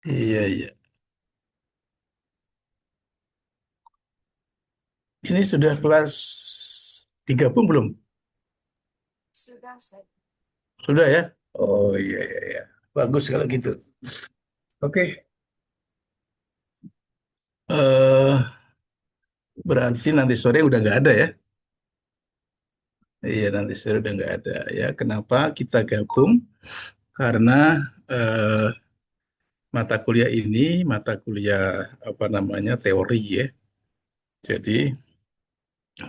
Iya, iya. Ini sudah kelas 3 pun belum? Sudah ya? Oh iya, iya, iya. Bagus kalau gitu. Oke. eh Berarti nanti sore udah nggak ada ya? Iya, nanti sore udah nggak ada ya. Kenapa kita gabung? Karena eh, mata kuliah ini mata kuliah apa namanya teori ya. Jadi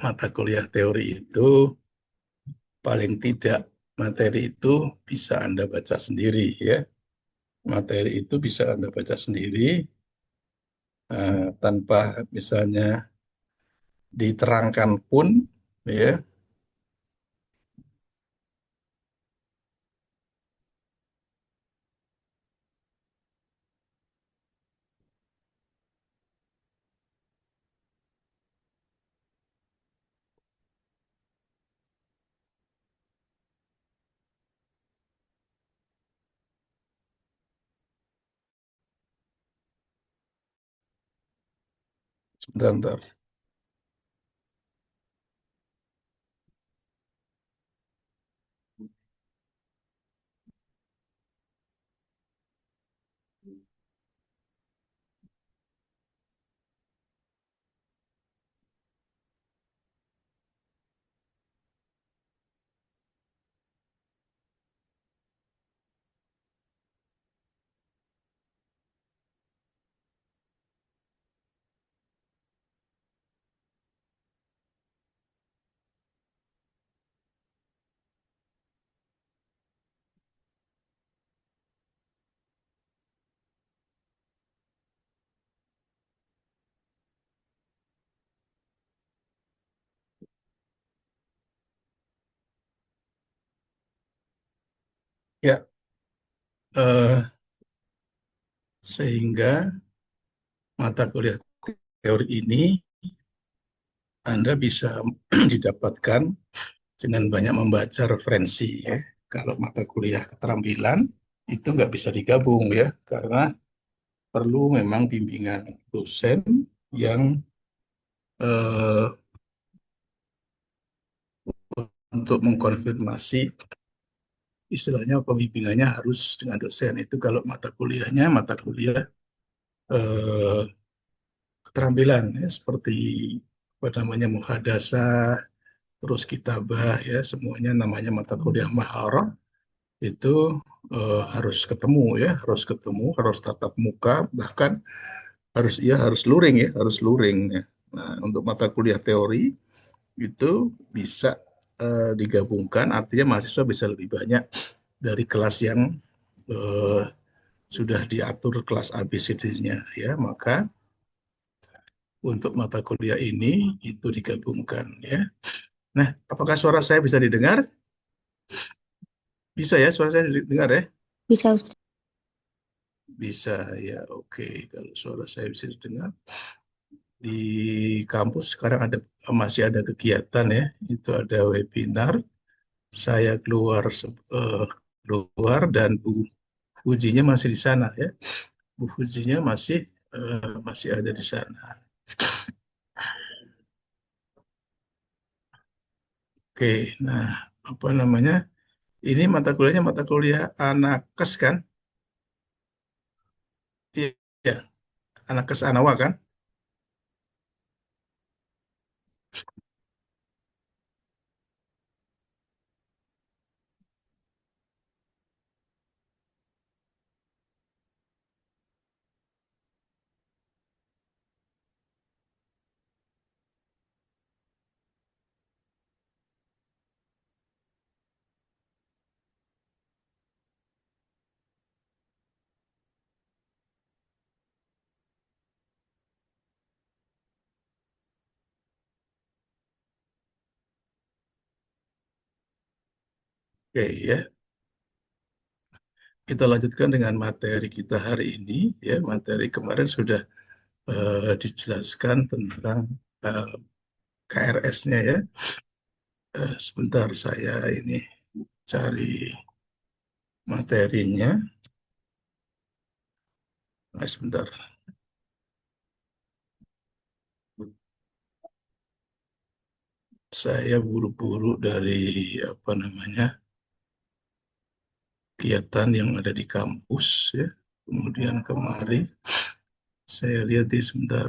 mata kuliah teori itu paling tidak materi itu bisa Anda baca sendiri ya. Materi itu bisa Anda baca sendiri tanpa misalnya diterangkan pun ya. Sebentar, sebentar. Ya, eh, sehingga mata kuliah teori ini Anda bisa didapatkan dengan banyak membaca referensi ya. Kalau mata kuliah keterampilan itu nggak bisa digabung ya, karena perlu memang bimbingan dosen yang eh, untuk mengkonfirmasi istilahnya pembimbingannya harus dengan dosen. Itu kalau mata kuliahnya mata kuliah eh, keterampilan ya, seperti apa namanya muhadasah, terus kitabah ya, semuanya namanya mata kuliah maharah itu harus ketemu ya, harus tatap muka, bahkan harus luring ya, harus luring ya. Nah, untuk mata kuliah teori itu bisa digabungkan, artinya mahasiswa bisa lebih banyak dari kelas yang eh, sudah diatur kelas ABCD-nya ya, maka untuk mata kuliah ini itu digabungkan ya. Nah, apakah suara saya bisa didengar? Bisa ya, suara saya didengar ya? Bisa, Ustaz. Bisa ya, oke. Kalau suara saya bisa didengar. Di kampus sekarang masih ada kegiatan ya, itu ada webinar. Saya keluar dan Bu Fujinya masih di sana ya. Bu Fujinya masih ada di sana. Oke, nah apa namanya? Ini mata kuliahnya mata kuliah Anakes kan? Iya, Anakes Anawa kan? Oke ya, kita lanjutkan dengan materi kita hari ini ya. Materi kemarin sudah dijelaskan tentang eh, KRS-nya ya. Sebentar saya ini cari materinya. Sebentar. Saya buru-buru dari apa namanya kegiatan yang ada di kampus ya. Kemudian kemari saya lihat di sebentar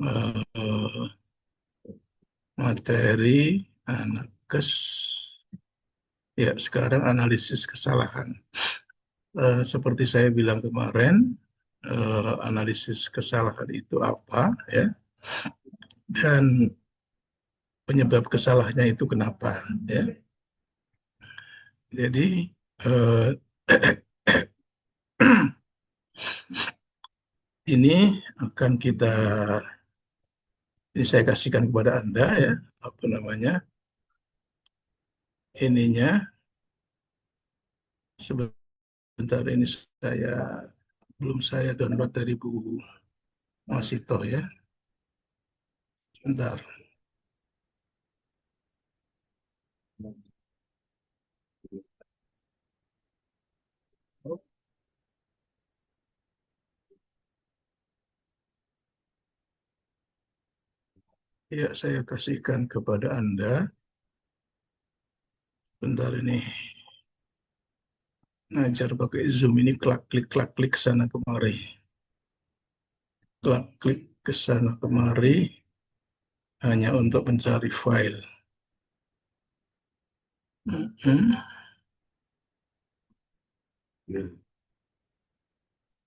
eh, materi anak kes ya sekarang analisis kesalahan. Seperti saya bilang kemarin, analisis kesalahan itu apa ya dan penyebab kesalahannya itu kenapa ya. Jadi eh, ini akan ini saya kasihkan kepada Anda ya, apa namanya, ininya, sebentar ini saya, belum saya download dari Bu Masito ya, sebentar. Ya, saya kasihkan kepada Anda, bentar ini, ngajar pakai Zoom ini klak klik sana kemari, klak klik ke sana kemari, hanya untuk mencari file. Hmm,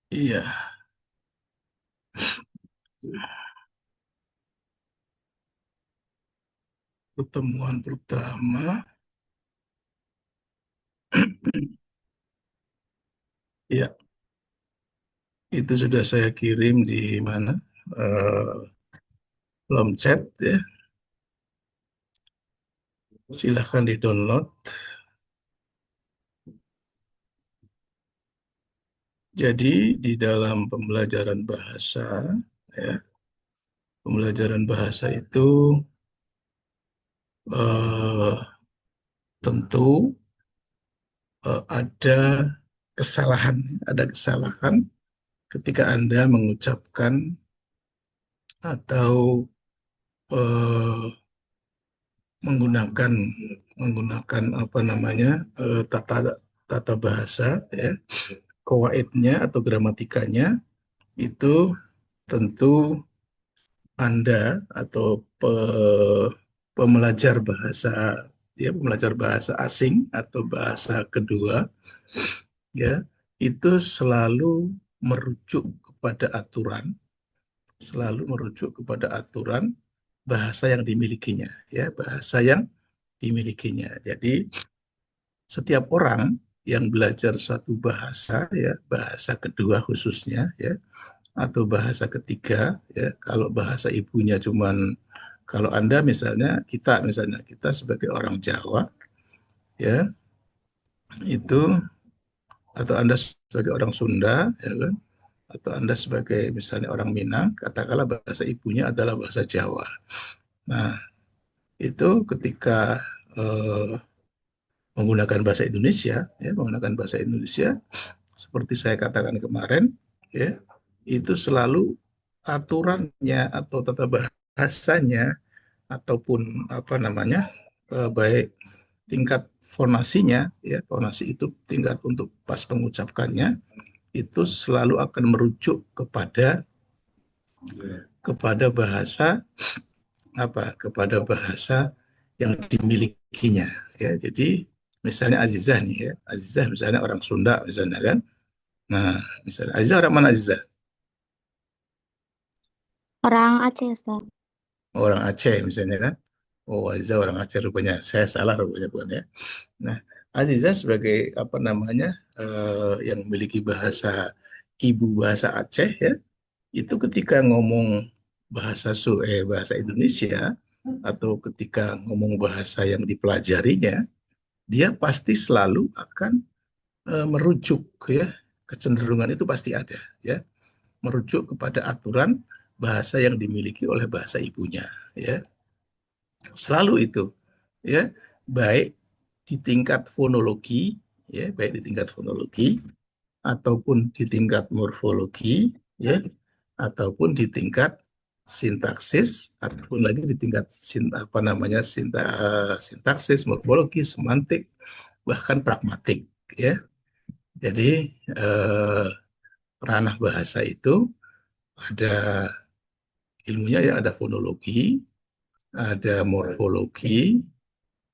iya, pertemuan pertama. Ya, itu sudah saya kirim di mana? Eh, Kolom chat ya. Silahkan di-download. Jadi di dalam pembelajaran bahasa ya, pembelajaran bahasa itu eh, tentu ada kesalahan ketika Anda mengucapkan atau eh, menggunakan menggunakan apa namanya tata tata bahasa ya, kawaidnya atau gramatikanya itu tentu Anda atau pembelajar bahasa ya, pembelajar bahasa asing atau bahasa kedua ya, itu selalu merujuk kepada aturan bahasa yang dimilikinya ya, bahasa yang dimilikinya. Jadi setiap orang yang belajar suatu bahasa ya, bahasa kedua khususnya ya, atau bahasa ketiga ya, kalau bahasa ibunya cuman, kalau Anda misalnya kita sebagai orang Jawa ya, itu, atau Anda sebagai orang Sunda ya kan, atau Anda sebagai misalnya orang Minang, katakanlah bahasa ibunya adalah bahasa Jawa. Nah, itu ketika eh, menggunakan bahasa Indonesia ya, menggunakan bahasa Indonesia seperti saya katakan kemarin ya, itu selalu aturannya atau tata bahasanya ataupun apa namanya, baik tingkat fonasinya ya, fonasi itu tingkat untuk pas mengucapkannya itu selalu akan merujuk kepada bahasa kepada bahasa yang dimilikinya ya. Jadi misalnya Azizah nih ya, Azizah misalnya orang Sunda misalnya kan. Nah, misalnya Azizah orang mana Azizah? Orang Aceh, Ustaz. Orang Aceh misalnya kan. Oh, Azizah orang Aceh rupanya. Saya salah rupanya bukan ya. Nah, Azizah sebagai apa namanya, yang memiliki ibu bahasa Aceh ya, itu ketika ngomong bahasa Indonesia atau ketika ngomong bahasa yang dipelajarinya, dia pasti selalu akan merujuk ya, kecenderungan itu pasti ada ya, merujuk kepada aturan bahasa yang dimiliki oleh bahasa ibunya ya, selalu itu ya, baik di tingkat fonologi ya, baik di tingkat fonologi ataupun di tingkat morfologi ya, ataupun di tingkat sintaksis, ataupun lagi di tingkat apa namanya sintaksis, morfologi, semantik, bahkan pragmatik, ya. Jadi eh, ranah bahasa itu ada ilmunya, ya, ada fonologi, ada morfologi,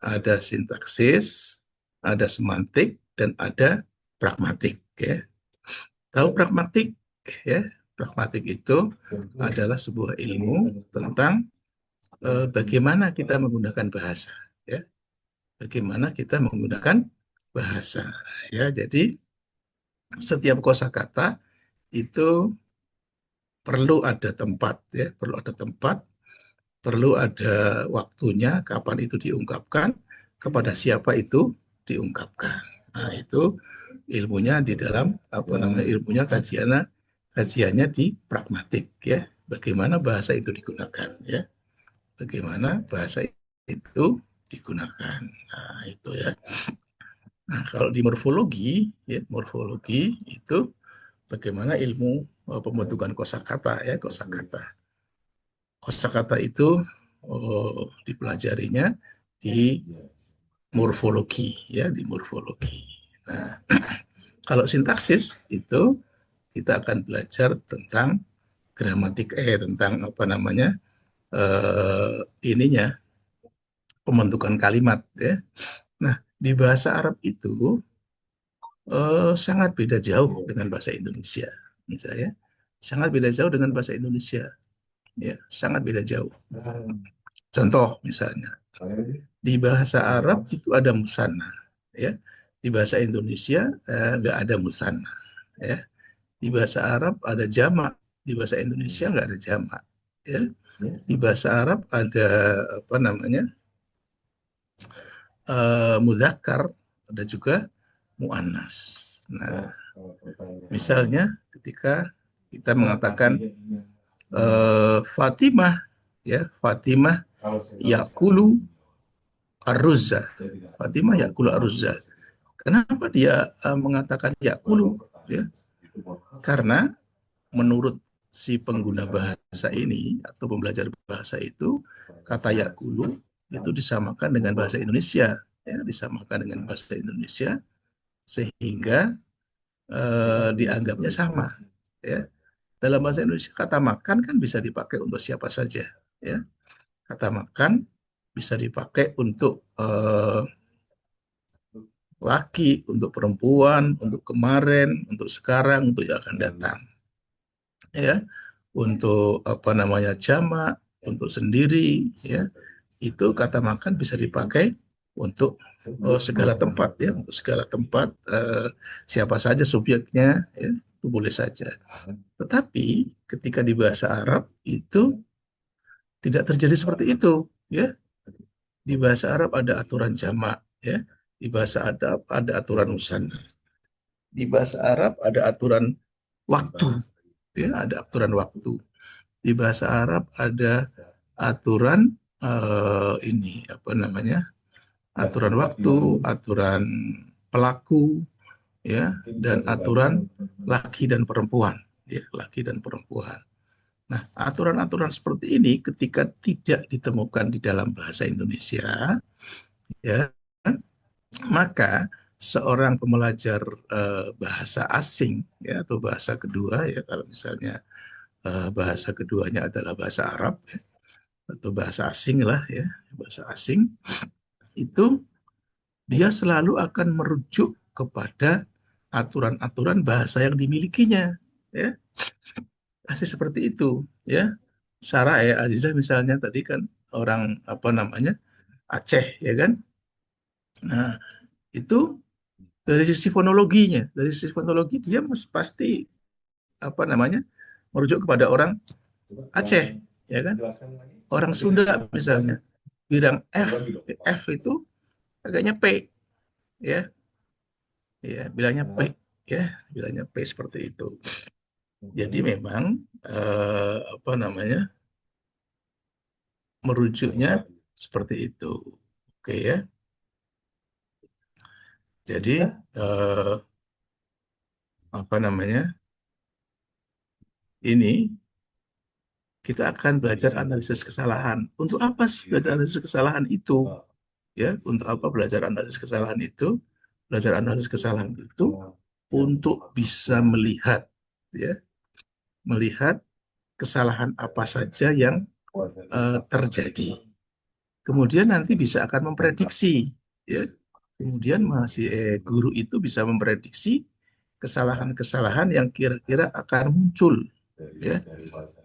ada sintaksis, ada semantik, dan ada pragmatik, ya. Tahu pragmatik, ya? Pragmatik itu adalah sebuah ilmu tentang bagaimana kita menggunakan bahasa, ya. Bagaimana kita menggunakan bahasa, ya. Jadi setiap kosakata itu perlu ada tempat, ya, perlu ada tempat, perlu ada waktunya, kapan itu diungkapkan, kepada siapa itu diungkapkan. Nah, itu ilmunya di dalam apa namanya, ilmunya kajiannya di pragmatik, ya. Bagaimana bahasa itu digunakan, ya. Bagaimana bahasa itu digunakan. Nah, itu, ya. Nah, kalau di morfologi, ya, morfologi itu bagaimana ilmu pembentukan kosakata, ya, kosakata. Kosakata itu dipelajarinya di morfologi, ya, di morfologi. Nah, kalau sintaksis itu kita akan belajar tentang gramatik, tentang apa namanya, ininya, pembentukan kalimat, ya. Nah, di bahasa Arab itu sangat beda jauh dengan bahasa Indonesia, misalnya, sangat beda jauh dengan bahasa Indonesia, ya, sangat beda jauh. Contoh misalnya, di bahasa Arab itu ada musanna, ya. Di bahasa Indonesia nggak ada musanna, ya. Di bahasa Arab ada jamak, di bahasa Indonesia nggak ada jamak, ya. Di bahasa Arab ada apa namanya, mudzakkar, ada juga muannas. Nah, misalnya ketika kita mengatakan Fatimah, ya, Fatimah yakulu aruzza, Fatimah yakulu aruzza. Kenapa dia mengatakan yakulu, ya? Karena menurut si pengguna bahasa ini atau pembelajar bahasa itu, kata yakulu itu disamakan dengan bahasa Indonesia, ya, disamakan dengan bahasa Indonesia, sehingga dianggapnya sama, ya. Dalam bahasa Indonesia kata makan kan bisa dipakai untuk siapa saja, ya. Kata makan bisa dipakai untuk laki, untuk perempuan, untuk kemarin, untuk sekarang, untuk yang akan datang, ya. Untuk apa namanya, jamak, untuk sendiri, ya. Itu kata makan bisa dipakai untuk segala tempat, ya, untuk segala tempat, siapa saja subjeknya, ya, itu boleh saja. Tetapi ketika di bahasa Arab itu tidak terjadi seperti itu, ya. Di bahasa Arab ada aturan jamak, ya. Di bahasa Arab ada aturan musanna. Di bahasa Arab ada aturan waktu, ya, ada aturan waktu. Di bahasa Arab ada aturan ini apa namanya, aturan waktu, aturan pelaku, ya, dan aturan laki dan perempuan, ya, laki dan perempuan. Nah, aturan-aturan seperti ini ketika tidak ditemukan di dalam bahasa Indonesia, ya, maka seorang pembelajar bahasa asing, ya, atau bahasa kedua, ya, kalau misalnya bahasa keduanya adalah bahasa Arab, ya, atau bahasa asing lah, ya, bahasa asing, itu dia selalu akan merujuk kepada aturan-aturan bahasa yang dimilikinya, ya, pasti seperti itu, ya. Sarah, ya, Azizah misalnya tadi kan orang apa namanya, Aceh, ya kan. Nah, itu dari sisi fonologi dia pasti apa namanya, merujuk kepada orang Aceh, ya kan. Orang Sunda misalnya bilang F, F itu agaknya P, ya, ya, bilangnya P, ya, bilangnya P seperti itu. Jadi memang apa namanya, merujuknya seperti itu, oke, ya. Jadi apa namanya, ini kita akan belajar analisis kesalahan. Untuk apa sih belajar analisis kesalahan itu? Ya, untuk apa belajar analisis kesalahan itu? Belajar analisis kesalahan itu untuk bisa melihat, ya, melihat kesalahan apa saja yang terjadi. Kemudian nanti bisa akan memprediksi, ya. Kemudian guru itu bisa memprediksi kesalahan-kesalahan yang kira-kira akan muncul, ya.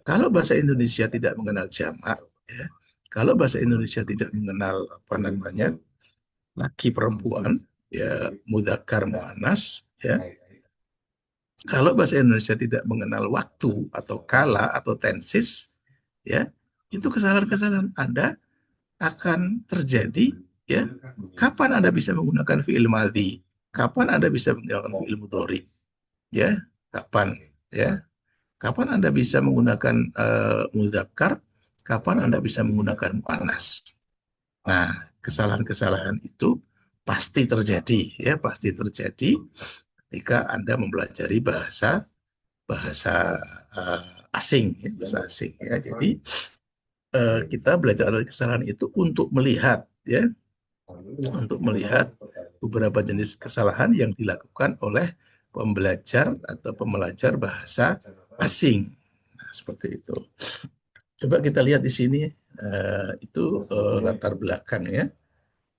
Kalau bahasa Indonesia tidak mengenal jamak, ya, kalau bahasa Indonesia tidak mengenal apa namanya laki perempuan, ya mudzakkar muannas, ya. Kalau bahasa Indonesia tidak mengenal waktu atau kala atau tenses, ya itu kesalahan-kesalahan Anda akan terjadi, ya. Kapan Anda bisa menggunakan fi'il madhi? Kapan Anda bisa menggunakan fi'il mudhari? Ya, kapan? Ya, kapan Anda bisa menggunakan mudzakkar? Kapan Anda bisa menggunakan muannas? Nah, kesalahan-kesalahan itu pasti terjadi, ya, pasti terjadi ketika Anda mempelajari bahasa bahasa asing, ya, bahasa asing. Ya. Jadi kita belajar dari kesalahan itu untuk melihat, ya, untuk melihat beberapa jenis kesalahan yang dilakukan oleh pembelajar atau pembelajar bahasa asing. Nah, seperti itu. Coba kita lihat di sini, itu latar belakangnya.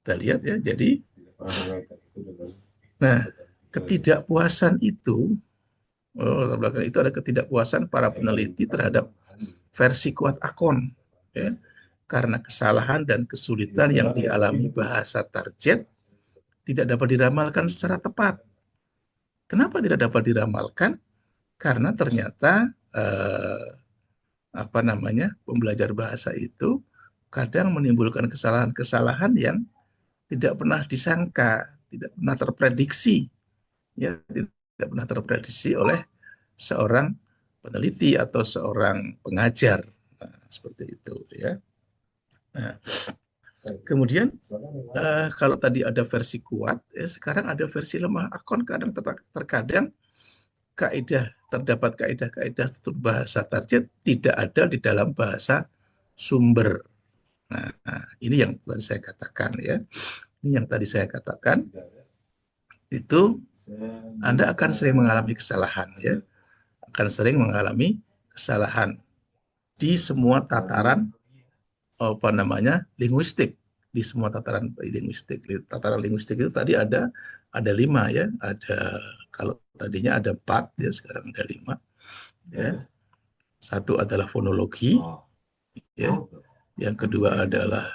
Kita lihat ya. Jadi, nah, ketidakpuasan itu, latar belakang itu ada ketidakpuasan para peneliti terhadap versi kuat akon, ya, karena kesalahan dan kesulitan yang dialami bahasa target tidak dapat diramalkan secara tepat. Kenapa tidak dapat diramalkan? Karena ternyata apa namanya pembelajar bahasa itu kadang menimbulkan kesalahan-kesalahan yang tidak pernah disangka, tidak pernah terprediksi, ya, tidak pernah terprediksi oleh seorang peneliti atau seorang pengajar. Nah, seperti itu, ya. Nah, kemudian kalau tadi ada versi kuat, ya sekarang ada versi lemah. Akon terkadang terdapat kaidah-kaidah tutur bahasa target tidak ada di dalam bahasa sumber. Nah, ini yang tadi saya katakan, ya. Ini yang tadi saya katakan itu Anda akan sering mengalami kesalahan, ya. Akan sering mengalami kesalahan di semua tataran apa namanya linguistik, di semua tataran linguistik. Tataran linguistik itu tadi ada 5, ya. Ada, kalau tadinya ada 4, ya sekarang ada 5, ya. Satu adalah fonologi, ya. Yang kedua adalah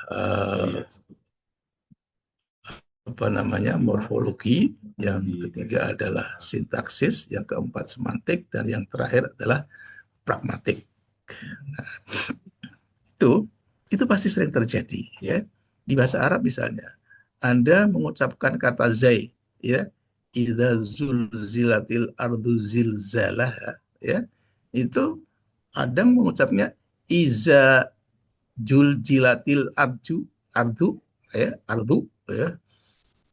apa namanya morfologi, yang ketiga adalah sintaksis, yang keempat semantik, dan yang terakhir adalah pragmatik. Nah, itu itu pasti sering terjadi, ya. Di bahasa Arab misalnya, Anda mengucapkan kata zai, ya, idza zulzilatil ardu zilzalah, ya. Itu kadang mengucapnya iza juljilatil ardu, ya, ardu, ya.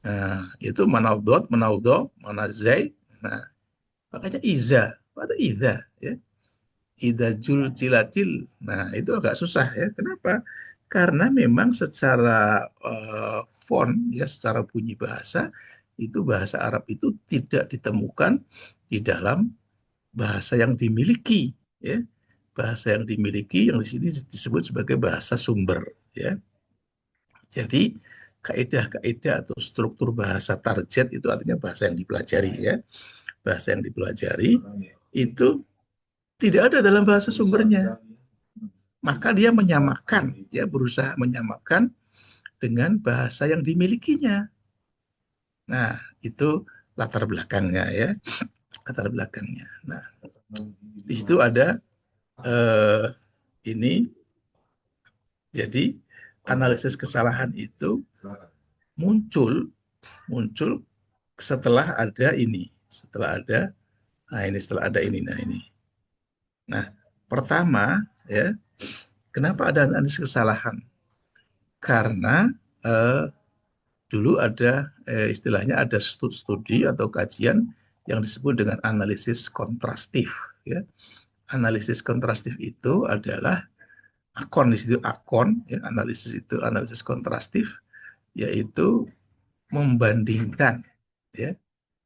Nah, itu manaudot, manaudo, manazai. Nah, makanya iza, pada iza, ya. Ida jul cilatil. Nah, itu agak susah, ya. Kenapa? Karena memang secara font, ya, secara bunyi bahasa, itu bahasa Arab itu tidak ditemukan di dalam bahasa yang dimiliki, ya. Bahasa yang dimiliki yang di sini disebut sebagai bahasa sumber, ya. Jadi kaidah-kaidah atau struktur bahasa target itu artinya bahasa yang dipelajari, ya. Bahasa yang dipelajari itu tidak ada dalam bahasa sumbernya. Maka dia menyamakan, ya, berusaha menyamakan dengan bahasa yang dimilikinya. Nah, itu latar belakangnya, ya, latar belakangnya. Nah, di situ ada ini, jadi analisis kesalahan itu muncul muncul setelah ada ini, setelah ada, nah ini setelah ada ini, nah ini. Nah, pertama, ya, kenapa ada analisis kesalahan? Karena dulu ada istilahnya ada studi atau kajian yang disebut dengan analisis kontrastif, ya. analisis kontrastif itu adalah akon, di situ akon, ya, analisis itu analisis kontrastif, yaitu membandingkan, ya,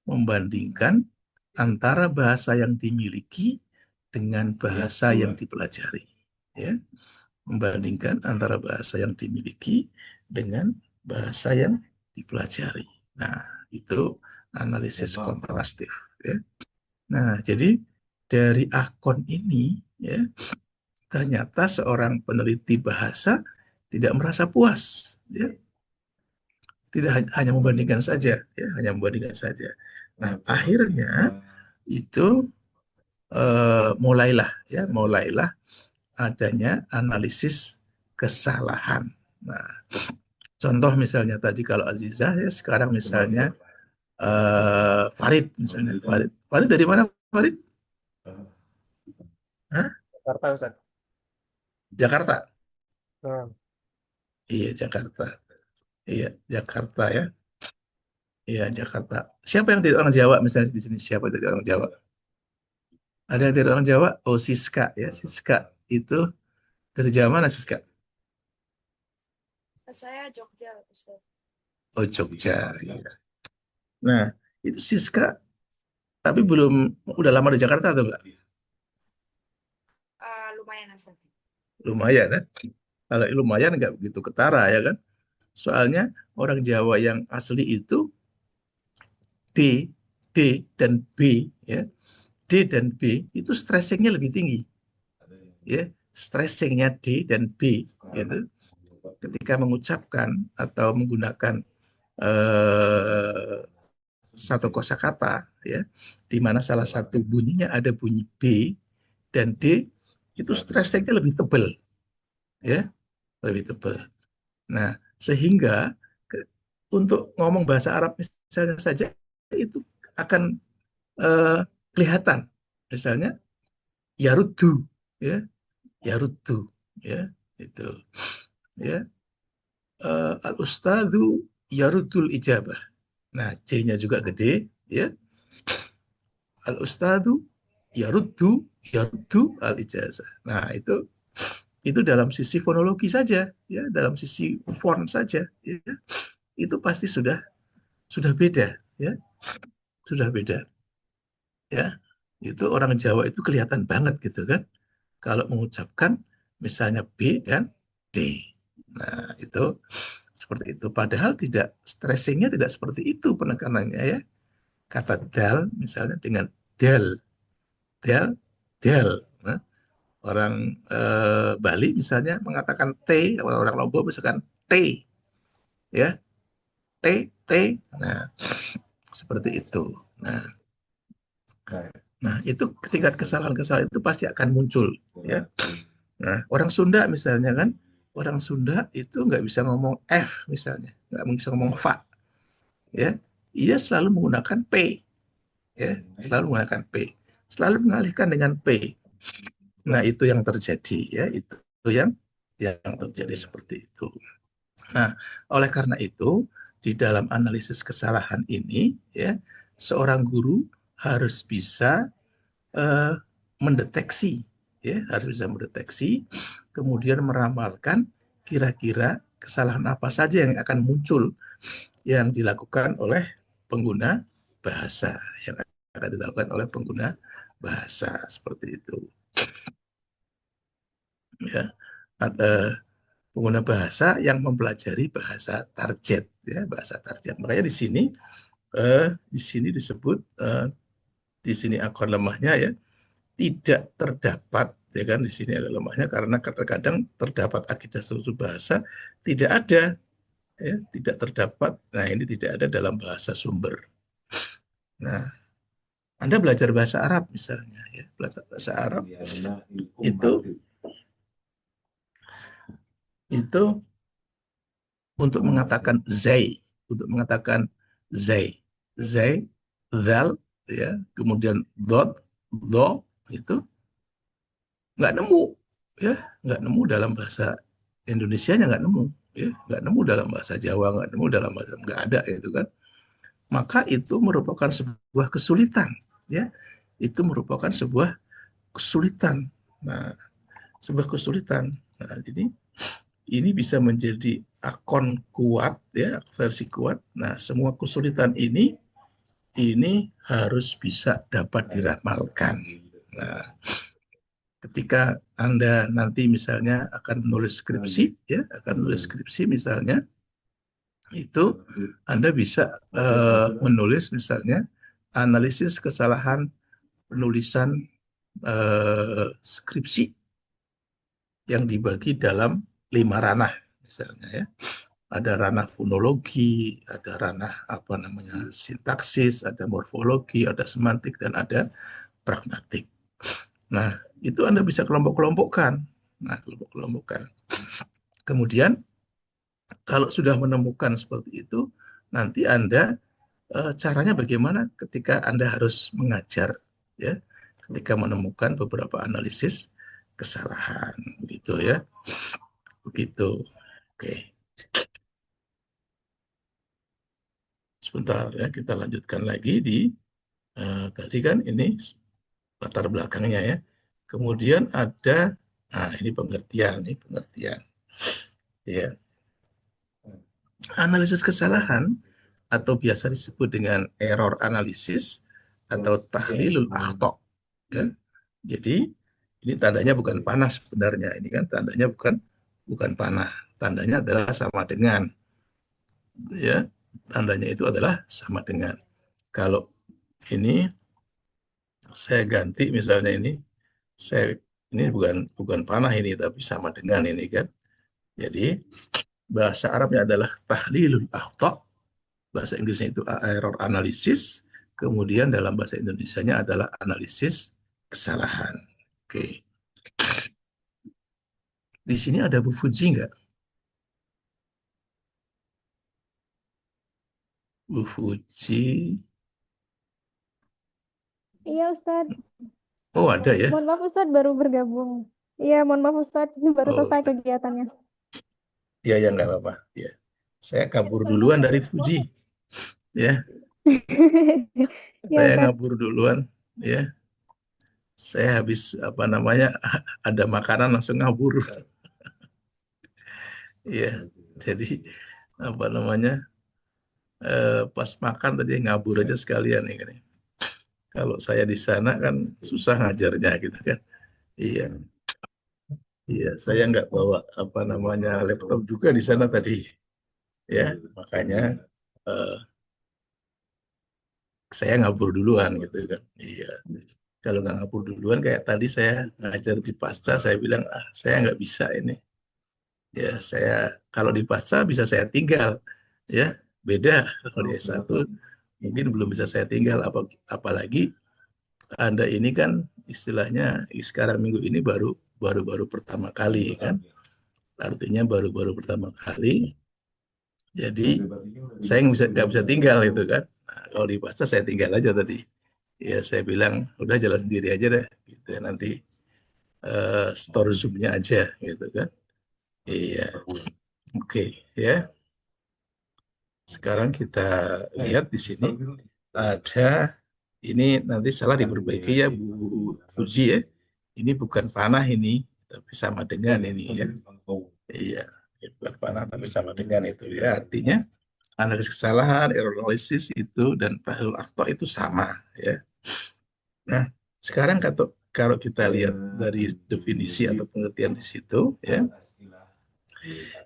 membandingkan antara bahasa yang dimiliki dengan bahasa yang dipelajari, ya, membandingkan antara bahasa yang dimiliki dengan bahasa yang dipelajari. Nah, itu analisis kontrastif, ya. Nah, jadi dari akon ini, ya, ternyata seorang peneliti bahasa tidak merasa puas, ya, tidak hanya membandingkan saja, ya, hanya membandingkan saja. Nah, akhirnya itu mulailah adanya analisis kesalahan. Nah, contoh misalnya tadi kalau Azizah, ya, sekarang misalnya Farid misalnya. Farid dari mana, Farid? Hah? Jakarta, Ustaz. Jakarta. Nah, Iya, Jakarta. Iya, Jakarta, ya. Iya, Jakarta. Siapa yang dari orang Jawa misalnya di sini? Siapa dari orang Jawa? Ada yang dari orang Jawa? Oh, Siska, ya. Siska itu dari Jawa mana, Siska? Saya Jogja, Ustaz. Oh, Jogja. Iya. Nah, itu Siska, tapi belum, udah lama di Jakarta atau enggak? Lumayan, Ustaz. Lumayan, kan? Kalau lumayan enggak begitu ketara, ya kan? Soalnya orang Jawa yang asli itu D, D dan B, ya. D dan B itu stressingnya lebih tinggi, ya. Stressingnya D dan B gitu ketika mengucapkan atau menggunakan satu kosakata, ya, di mana salah satu bunyinya ada bunyi B dan D, itu stressingnya lebih tebal, ya, lebih tebal. Nah, sehingga untuk ngomong bahasa Arab misalnya saja itu akan kelihatan, misalnya yaruddu, ya, yaruddu, ya, itu, ya, al ustadzu yaruddul ijabah. Nah, C-nya juga gede, ya, al ustadzu yaruddu al ijazah. Nah, itu dalam sisi fonologi saja, ya, dalam sisi font saja, ya, itu pasti sudah beda, ya, sudah beda, ya. Itu orang Jawa itu kelihatan banget gitu kan kalau mengucapkan misalnya B dan D. Nah, itu seperti itu. Padahal tidak, stressingnya tidak seperti itu penekanannya, ya. Kata dal misalnya dengan del, del, del. Nah, orang Bali misalnya mengatakan T, orang Lombok misalkan T, ya, T, T. Nah, seperti itu. Nah, itu tingkat kesalahan-kesalahan itu pasti akan muncul, ya. Nah, orang Sunda misalnya kan, orang Sunda itu nggak bisa ngomong F misalnya, nggak bisa ngomong fa, ya. Ia selalu menggunakan P, ya, selalu menggunakan P, selalu mengalihkan dengan P. Nah, itu yang terjadi, ya, itu yang terjadi seperti itu. Nah, oleh karena itu, di dalam analisis kesalahan ini, ya, seorang guru harus bisa eh, mendeteksi, ya, harus bisa mendeteksi, kemudian meramalkan kira-kira kesalahan apa saja yang akan muncul yang dilakukan oleh pengguna bahasa, yang akan dilakukan oleh pengguna bahasa, seperti itu, ya. Pengguna bahasa yang mempelajari bahasa target, ya, bahasa target. Makanya di sini disebut, di sini akar lemahnya, ya, tidak terdapat, ya kan, di sini ada lemahnya karena terkadang terdapat akidah struktur bahasa tidak ada, ya, tidak terdapat. Nah, ini tidak ada dalam bahasa sumber. Nah, Anda belajar bahasa Arab misalnya, ya, belajar bahasa Arab itu untuk mengatakan zai, untuk mengatakan zai, zal, ya, kemudian dot, do, itu nggak nemu, ya, nggak nemu dalam bahasa Indonesianya, nggak nemu, ya, nggak nemu dalam bahasa Jawa, nggak nemu dalam bahasa, nggak ada itu kan. Maka itu merupakan sebuah kesulitan, ya, itu merupakan sebuah kesulitan. Nah, sebuah kesulitan. Nah, jadi ini bisa menjadi akun kuat ya, versi kuat. Nah, semua kesulitan ini harus bisa dapat diramalkan. Nah, ketika Anda nanti misalnya akan menulis skripsi ya, akan menulis skripsi misalnya, itu Anda bisa menulis misalnya analisis kesalahan penulisan skripsi yang dibagi dalam 5 ranah misalnya ya. Ada ranah fonologi, ada ranah apa namanya sintaksis, ada morfologi, ada semantik dan ada pragmatik. Nah, itu Anda bisa kelompok-kelompokkan. Nah, kelompok-kelompokkan. Kemudian kalau sudah menemukan seperti itu, nanti Anda caranya bagaimana ketika Anda harus mengajar ya, ketika menemukan beberapa analisis kesalahan begitu ya. Begitu. Oke. Sebentar ya, kita lanjutkan lagi di tadi kan ini latar belakangnya ya. Kemudian ada ini pengertian. Ya. Analisis kesalahan atau biasa disebut dengan error analisis atau tahlilul akhta. Ya. Jadi ini tandanya bukan panah sebenarnya. Ini kan tandanya bukan panah. Tandanya adalah sama dengan ya. Tandanya itu adalah sama dengan. Kalau ini saya ganti misalnya saya ini bukan panah ini tapi sama dengan ini kan. Jadi bahasa Arabnya adalah tahlilul akhta, bahasa Inggrisnya itu error analysis, kemudian dalam bahasa Indonesianya adalah analisis kesalahan. Oke. Di sini ada Bu Fuji nggak? Bu Fuji. Iya, Ustadz. Oh, ada ya. Mohon maaf, Ustadz, baru bergabung. Iya, mohon maaf, Ustadz. Ini baru Oh, selesai kegiatannya. ya ya nggak apa-apa. Ya. Saya kabur duluan dari Fuji. Ya, Iya, saya Ustadz. ngabur duluan. Ya, saya habis apa namanya ada makanan langsung ngabur. Iya, jadi apa namanya pas makan tadi ngabur aja sekalian nih kan. Kalau saya di sana kan susah ngajarnya gitu kan. Iya, iya, saya nggak bawa apa namanya laptop juga di sana tadi. Ya, makanya eh, saya ngabur duluan gitu kan. Iya, kalau nggak ngabur duluan kayak tadi saya ngajar di Pasca, saya bilang saya nggak bisa ini. Ya, saya kalau di Pasca bisa saya tinggal. Ya, beda kalau di S1 mungkin belum bisa saya tinggal apalagi Anda ini kan istilahnya sekarang minggu ini baru pertama kali kan. Artinya baru-baru pertama kali. Jadi saya nggak bisa tinggal itu kan. Nah, kalau di pasar saya tinggal aja tadi. Ya saya bilang udah jalan sendiri aja deh. Gitu ya, nanti store zoom-nya aja gitu kan. Iya. Oke ya. Sekarang kita lihat di sini ada ini nanti salah diperbaiki ya Bu Fuji ya. Ini bukan panah ini, tapi sama dengan ini ya. Iya, ini bukan panah tapi sama dengan itu ya. Artinya analisis kesalahan, error analysis itu dan tahlil akhta itu sama ya. Nah, sekarang kalau kita lihat dari definisi atau pengertian di situ ya.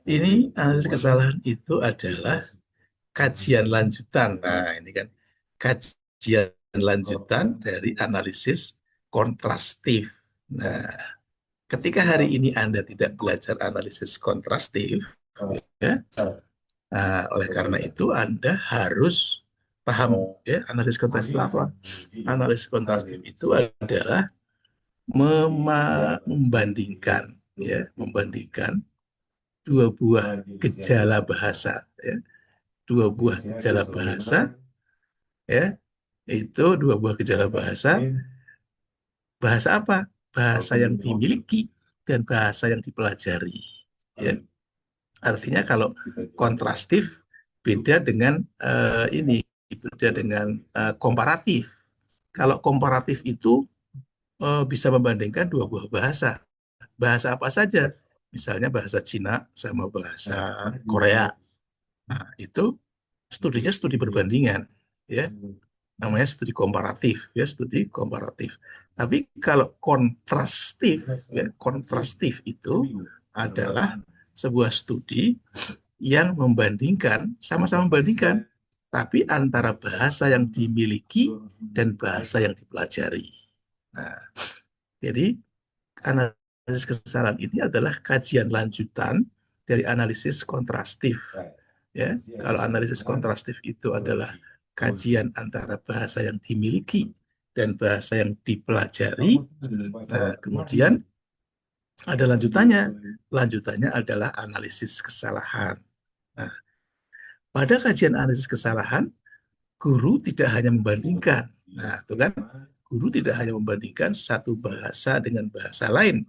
Ini analisis kesalahan itu adalah kajian lanjutan. Nah, ini kan kajian lanjutan dari analisis kontrastif. Nah, ketika hari ini Anda tidak belajar analisis kontrastif, ya, nah, oleh karena itu Anda harus paham ya analisis kontrastif apa? Analisis kontrastif itu adalah membandingkan dua buah gejala bahasa ya, dua buah gejala bahasa ya, itu dua buah gejala bahasa. Bahasa apa? Bahasa yang dimiliki dan bahasa yang dipelajari. Ya. Artinya kalau kontrastif beda dengan ini, beda dengan komparatif. Kalau komparatif itu bisa membandingkan dua buah bahasa. Bahasa apa saja? Misalnya bahasa Cina sama bahasa Korea. Nah, itu studinya studi perbandingan, ya. Namanya studi komparatif, ya, studi komparatif. Tapi kalau kontrastif, ya, kontrastif itu adalah sebuah studi yang membandingkan, sama-sama membandingkan, tapi antara bahasa yang dimiliki dan bahasa yang dipelajari. Nah, jadi analisis kesalahan ini adalah kajian lanjutan dari analisis kontrastif. Ya, kalau analisis kontrastif itu adalah kajian antara bahasa yang dimiliki dan bahasa yang dipelajari. Nah, kemudian ada lanjutannya. Lanjutannya adalah analisis kesalahan. Nah, pada kajian analisis kesalahan, guru tidak hanya membandingkan. Nah, itu kan, guru tidak hanya membandingkan satu bahasa dengan bahasa lain,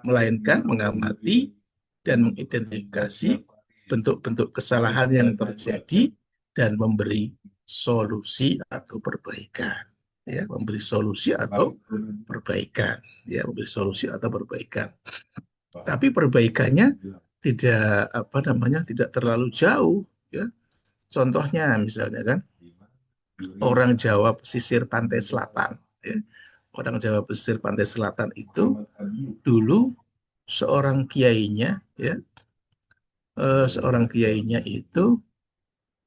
melainkan mengamati dan mengidentifikasi bentuk-bentuk kesalahan yang terjadi dan memberi solusi atau perbaikan. Ya, memberi solusi atau perbaikan. Ya, memberi solusi atau perbaikan. Tapi perbaikannya tidak apa namanya tidak terlalu jauh. Ya, contohnya misalnya kan orang Jawa pesisir pantai selatan. Ya. Orang Jawa pesisir pantai selatan itu dulu seorang kiainya, ya, seorang kiainya itu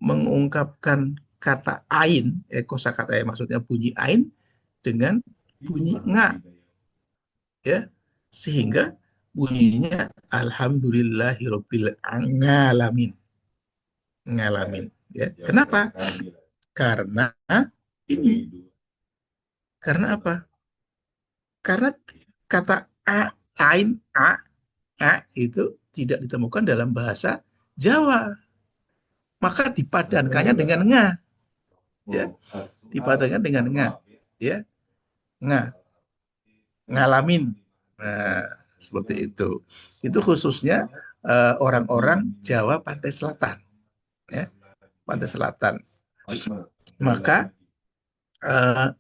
mengungkapkan kata ain, kosakata ya, maksudnya bunyi ain dengan bunyi nga, ya, sehingga bunyinya alhamdulillahirobbil ngalamin, ngalamin, ya. Kenapa? Karena ini, karena apa? Karena kata ain, itu tidak ditemukan dalam bahasa Jawa, maka dipadankannya dengan nga, ya, dipadankan dengan nga, ya, nga, ngalamin. Nah, seperti itu. Itu khususnya orang-orang Jawa pantai selatan, ya, pantai selatan. Maka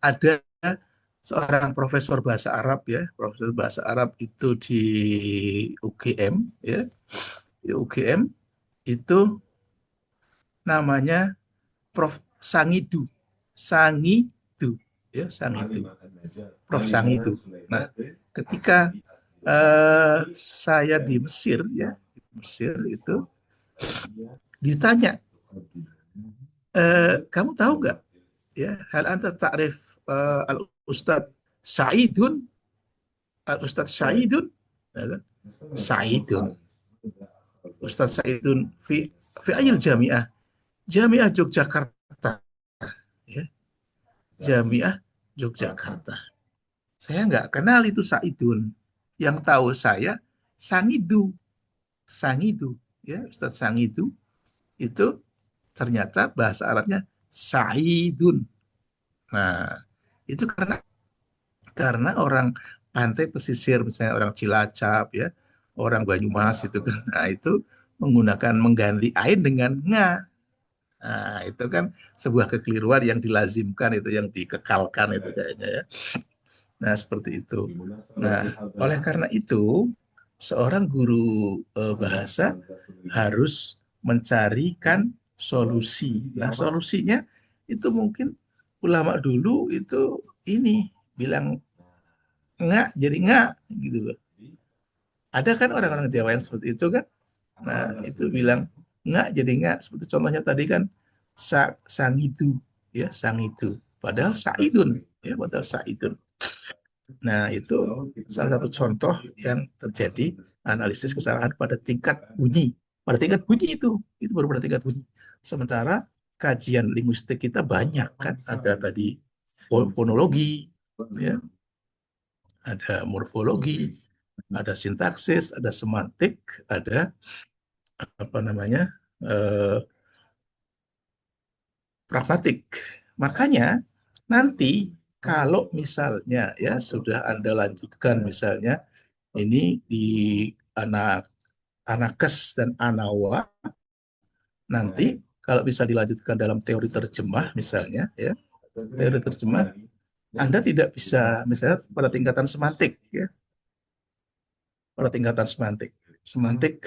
ada seorang profesor bahasa Arab, ya, profesor bahasa Arab itu di UGM, ya, di UGM itu namanya Prof. Sangidu, Sangidu, ya, Sangidu, Prof. Sangidu. Nah, ketika saya di Mesir, ya, di Mesir itu ditanya, kamu tahu nggak, ya, hal anta ta'rif al Ustadz Saidun, al Ustadz Saidun, ya kan? Saidun, Ustadz Saidun fi ayil jamiah, Jamiah Yogyakarta, ya, Jamiah Yogyakarta. Saya nggak kenal itu Saidun. Yang tahu saya Sangidu, Sangidu, ya, Ustadz Sangidu itu ternyata bahasa Arabnya Saidun. Nah, itu karena orang pantai pesisir, misalnya orang Cilacap, ya, orang Banyumas itu kan, nah itu menggunakan mengganti ain dengan nga. Nah, itu kan sebuah kekeliruan yang dilazimkan, itu yang dikekalkan itu kayaknya, ya. Nah, seperti itu. Nah, oleh karena itu seorang guru bahasa harus mencarikan solusi. Nah, solusinya itu mungkin ulama dulu itu ini bilang enggak jadi enggak gitu loh. Ada kan orang-orang Jawa yang seperti itu kan. Nah, itu bilang enggak jadi enggak. Seperti contohnya tadi kan sang itu, ya, sang itu. Padahal saidun, ya, padahal saidun. Nah, itu salah satu contoh yang terjadi analisis kesalahan pada tingkat bunyi. Pada tingkat bunyi itu baru pada tingkat bunyi. Sementara kajian linguistik kita banyak kan, ada tadi fonologi, ya, ada morfologi, ada sintaksis, ada semantik, ada apa namanya pragmatik. Makanya nanti kalau misalnya, ya, sudah Anda lanjutkan misalnya ini di anak anakes dan anawa, nanti kalau bisa dilanjutkan dalam teori terjemah misalnya, ya, teori terjemah Anda tidak bisa, misalnya pada tingkatan semantik, ya, pada tingkatan semantik, semantik,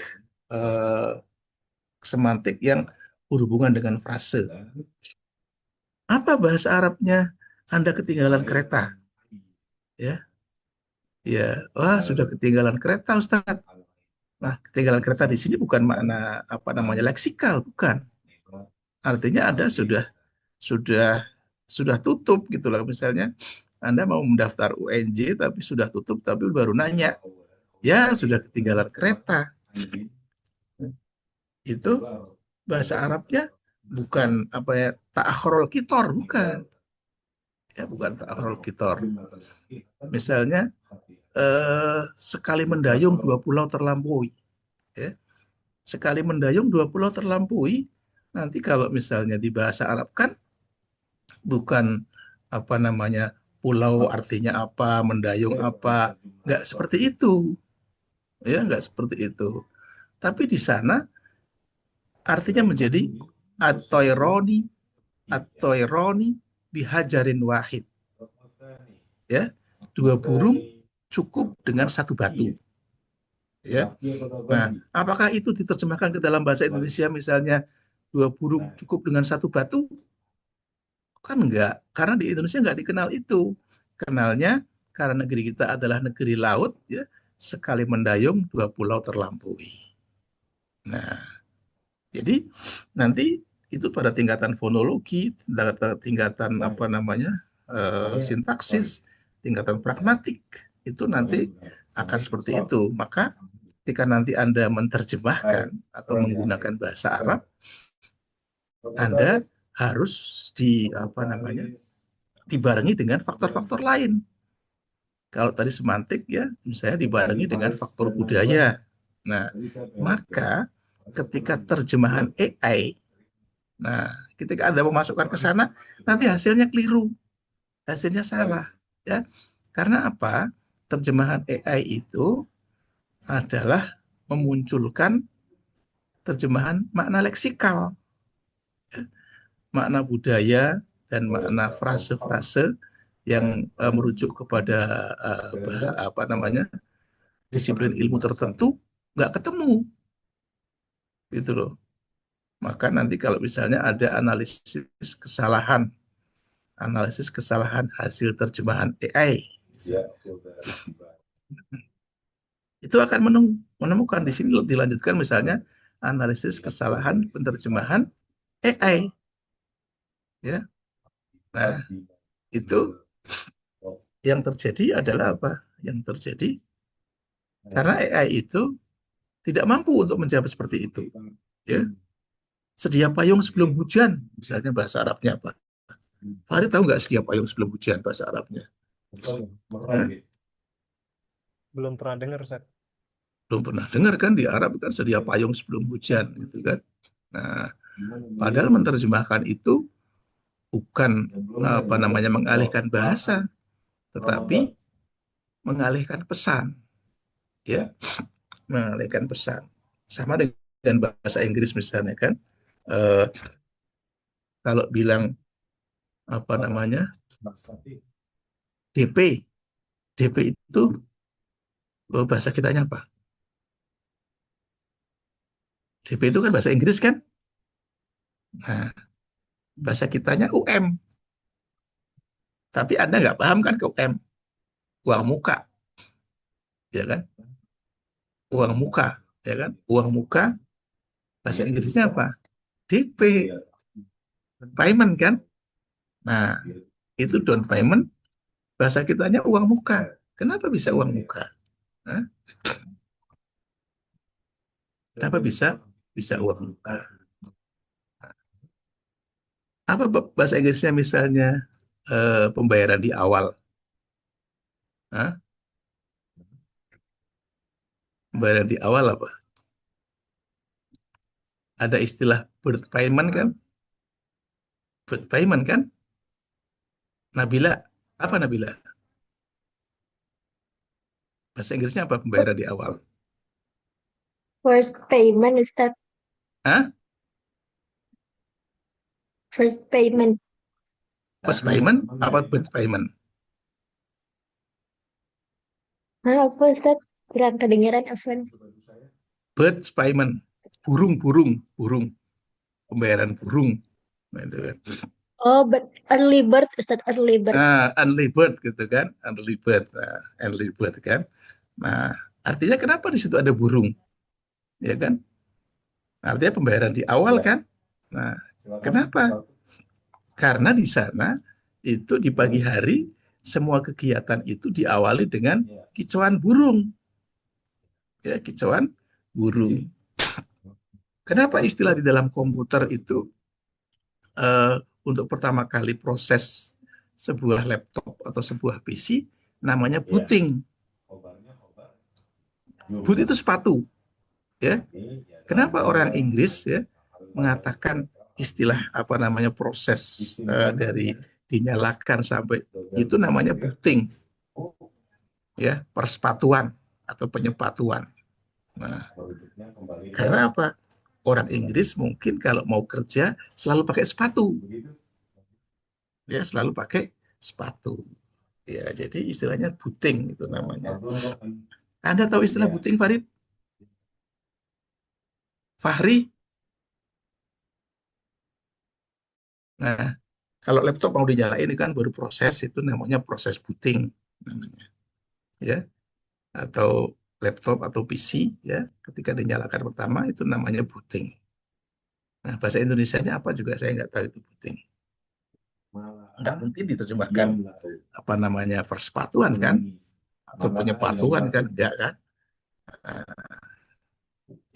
eh, semantik yang berhubungan dengan frase. Apa bahasa Arabnya? Anda ketinggalan kereta, ya, ya, wah sudah ketinggalan kereta, Ustadz. Nah, ketinggalan kereta di sini bukan makna apa namanya leksikal, bukan. Artinya Anda sudah sudah tutup gitu loh. Misalnya Anda mau mendaftar UNJ tapi sudah tutup tapi baru nanya, ya sudah ketinggalan kereta. Itu bahasa Arabnya bukan apa ya ta'akhrul kitor, bukan. Ya, bukan ta'akhrul kitor. Misalnya sekali mendayung dua pulau terlampaui. Ya. Sekali mendayung dua pulau terlampaui. Nanti kalau misalnya di bahasa Arab kan bukan apa namanya pulau artinya apa, mendayung apa, nggak seperti itu, ya nggak seperti itu. Tapi di sana artinya menjadi atoironi, atoironi bihajarin wahid, ya, dua burung cukup dengan satu batu, ya. Nah, apakah itu diterjemahkan ke dalam bahasa Indonesia misalnya dua burung cukup dengan satu batu? Kan enggak, karena di Indonesia enggak dikenal itu. Kenalnya karena negeri kita adalah negeri laut, ya, sekali mendayung dua pulau terlampaui. Nah, jadi nanti itu pada tingkatan fonologi, tingkatan apa namanya sintaksis, tingkatan pragmatik itu nanti akan seperti itu. Maka ketika nanti Anda menerjemahkan atau menggunakan bahasa Arab, Anda harus di apa namanya dibarengi dengan faktor-faktor lain. Kalau tadi semantik ya, misalnya dibarengi dengan faktor budaya. Nah, maka ketika terjemahan AI, nah ketika Anda memasukkan ke sana, nanti hasilnya keliru, hasilnya salah, ya. Karena apa? Terjemahan AI itu adalah memunculkan terjemahan makna leksikal, makna budaya dan makna frase-frase yang merujuk kepada apa namanya disiplin ilmu tertentu nggak ketemu gitu loh. Maka nanti kalau misalnya ada analisis kesalahan hasil terjemahan AI, itu akan menemukan di sini dilanjutkan misalnya analisis kesalahan penerjemahan AI, ya. Nah, itu yang terjadi adalah apa? Yang terjadi karena AI itu tidak mampu untuk menjawab seperti itu, ya. Sedia payung sebelum hujan, misalnya bahasa Arabnya apa? Farid tahu nggak sedia payung sebelum hujan bahasa Arabnya? Hah? Belum pernah dengar, Ustaz. Belum pernah dengar kan di Arab kan sedia payung sebelum hujan gitu kan. Nah, padahal menerjemahkan itu bukan apa namanya mengalihkan bahasa, tetapi mengalihkan pesan, ya, mengalihkan pesan. Sama dengan bahasa Inggris misalnya kan, eh, kalau bilang apa namanya DP, DP itu bahasa kitanya apa? DP itu kan bahasa Inggris kan? Nah, bahasa kitanya UM. Tapi Anda nggak paham kan ke UM? Uang muka, ya kan? Uang muka, ya kan? Uang muka, bahasa Inggrisnya apa? DP, payment kan? Nah, itu down payment, bahasa kitanya uang muka. Kenapa bisa uang muka? Hah? Kenapa bisa uang muka? Apa bahasa Inggrisnya misalnya pembayaran di awal? Hah? Pembayaran di awal apa? Ada istilah birth payment kan? Birth payment kan? Nabila, apa Nabila? Bahasa Inggrisnya apa pembayaran di awal? First payment, Ustaz. Hah? First payment. First payment apa birth payment? Apa Ustadz? Kurang kedengeran Afwan. Birds payment, burung, pembayaran burung. Nah, itu kan. Oh, early bird Ustadz, early bird. Early bird gitu kan, early bird kan. Nah, artinya kenapa di situ ada burung, ya kan? Artinya pembayaran di awal kan. Nah, kenapa? Karena di sana itu di pagi hari semua kegiatan itu diawali dengan kicauan burung, ya kicauan burung. Kenapa istilah di dalam komputer itu untuk pertama kali proses sebuah laptop atau sebuah PC namanya booting. Boot itu sepatu, ya. Kenapa orang Inggris ya mengatakan istilah apa namanya proses dari dinyalakan sampai itu namanya booting, ya, persepatuan atau penyepatuan. Nah, karena apa? Orang Inggris mungkin kalau mau kerja selalu pakai sepatu, ya selalu pakai sepatu. Ya, jadi istilahnya booting itu namanya. Anda tahu istilah booting, Farid? Fahri? Nah, kalau laptop mau dinyalain ini kan baru proses itu namanya proses booting namanya, ya. Atau laptop atau PC ya, ketika dinyalakan pertama itu namanya booting. Nah, bahasa Indonesianya apa juga saya nggak tahu itu booting. Nggak mungkin diterjemahkan apa namanya persepatuan kan, atau penyepatuan kan, enggak kan.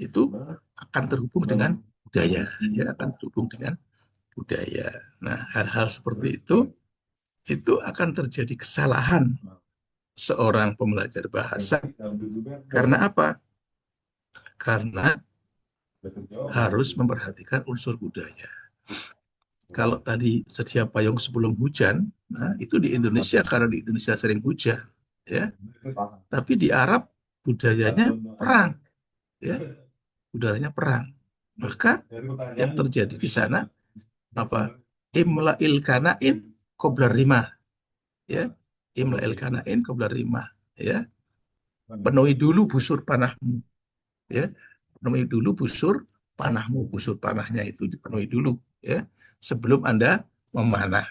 Itu akan terhubung dengan budaya, ya akan terhubung dengan budaya. Nah, hal-hal seperti itu akan terjadi kesalahan seorang pembelajar bahasa. Karena apa? Karena harus memperhatikan unsur budaya. Kalau tadi sedia payung sebelum hujan, nah itu di Indonesia karena di Indonesia sering hujan, ya. Tapi di Arab budayanya perang, ya. Budayanya perang. Maka yang terjadi di sana apa? Imla'il kana'in qobla rimah, ya. Imla'il kana'in qobla rimah, ya. Penuhi dulu busur panahmu, ya. Penuhi dulu busur panahmu, busur panahnya itu dipenuhi dulu, ya, sebelum Anda memanah,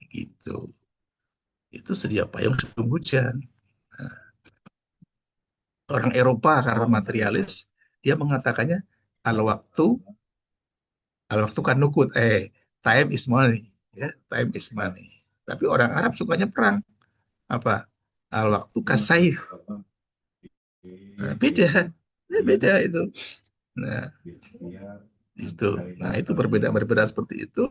gitu. Itu sedia payung sebelum hujan. Nah, orang Eropa karena materialis dia mengatakannya al waktu kan nukut, time is money, ya, time is money. Tapi orang Arab sukanya perang, apa, al waktu kasaif. Nah, beda itu. Nah, itu berbeda seperti itu.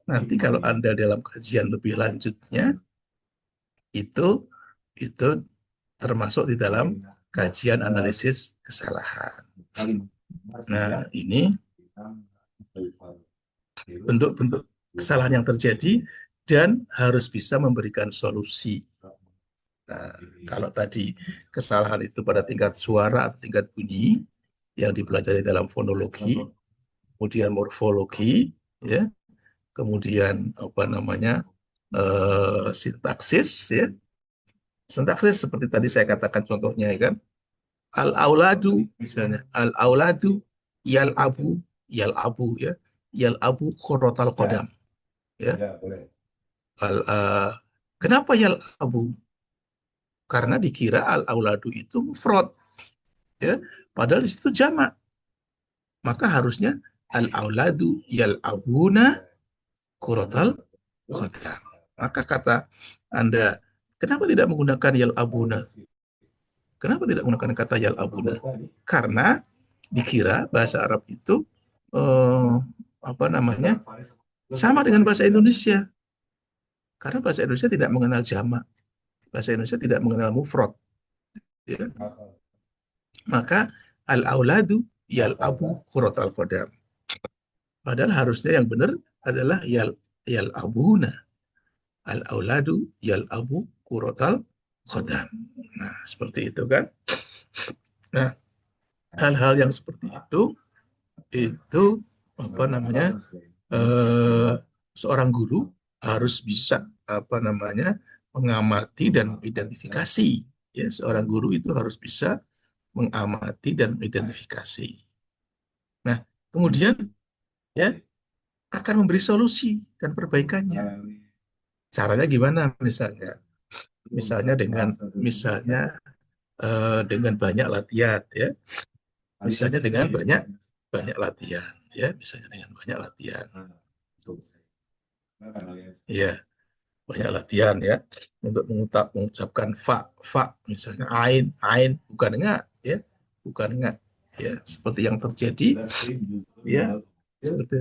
Nanti kalau Anda dalam kajian lebih lanjutnya itu termasuk di dalam kajian analisis kesalahan. Nah, ini bentuk-bentuk kesalahan yang terjadi dan harus bisa memberikan solusi. Nah, kalau tadi kesalahan itu pada tingkat suara atau tingkat bunyi yang dipelajari dalam fonologi, kemudian morfologi, ya, kemudian apa namanya sintaksis, ya. Sintaksis seperti tadi saya katakan contohnya, ya kan, al-auladu misalnya, al-auladu yal abu, ya, yal abu khorotal qadam, ya. Kenapa yal abu? Karena dikira al-auladu itu mufrad, ya, padahal di situ jamak. Maka harusnya al-auladu yal abuna khorotal qadam. Maka kata Anda, kenapa tidak menggunakan yal abuna? Kenapa tidak menggunakan kata yal abuna? Karena dikira bahasa Arab itu apa namanya sama dengan bahasa Indonesia. Karena bahasa Indonesia tidak mengenal jamak, bahasa Indonesia tidak mengenal mufrad, ya. Maka al-auladu yal abu khuratal qadam. Padahal harusnya yang benar adalah yal abuna. Al-auladu yal abu khuratal qadam. Nah, seperti itu kan. Nah, hal-hal yang seperti itu apa namanya seorang guru harus bisa apa namanya mengamati dan mengidentifikasi Ya, seorang guru itu harus bisa mengamati dan mengidentifikasi. Nah, kemudian ya akan memberi solusi dan perbaikannya. Caranya gimana misalnya? Dengan banyak latihan ya. Misalnya dengan banyak banyak latihan ya, misalnya dengan banyak latihan. Ya, banyak latihan ya untuk mengucapkan fa misalnya ain bukan enggak ya, bukan enggak ya, seperti yang terjadi ya,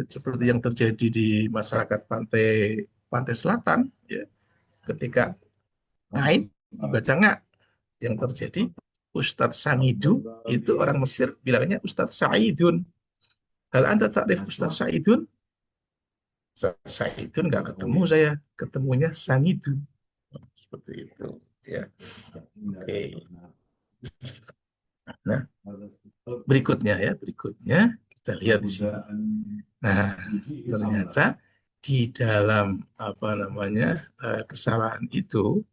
seperti yang terjadi di masyarakat pantai pantai selatan ya, ketika ain dibaca enggak, yang terjadi Ustadz Sangidu itu orang Mesir bilangnya Ustadz Saidun. Hal Anda takrif Ustadz Saidun? Ustadz Saidun nggak ketemu, saya ketemunya Sangidu. Seperti itu ya. Oke. Nah, berikutnya kita lihat di sini. Nah, ternyata di dalam kesalahan itu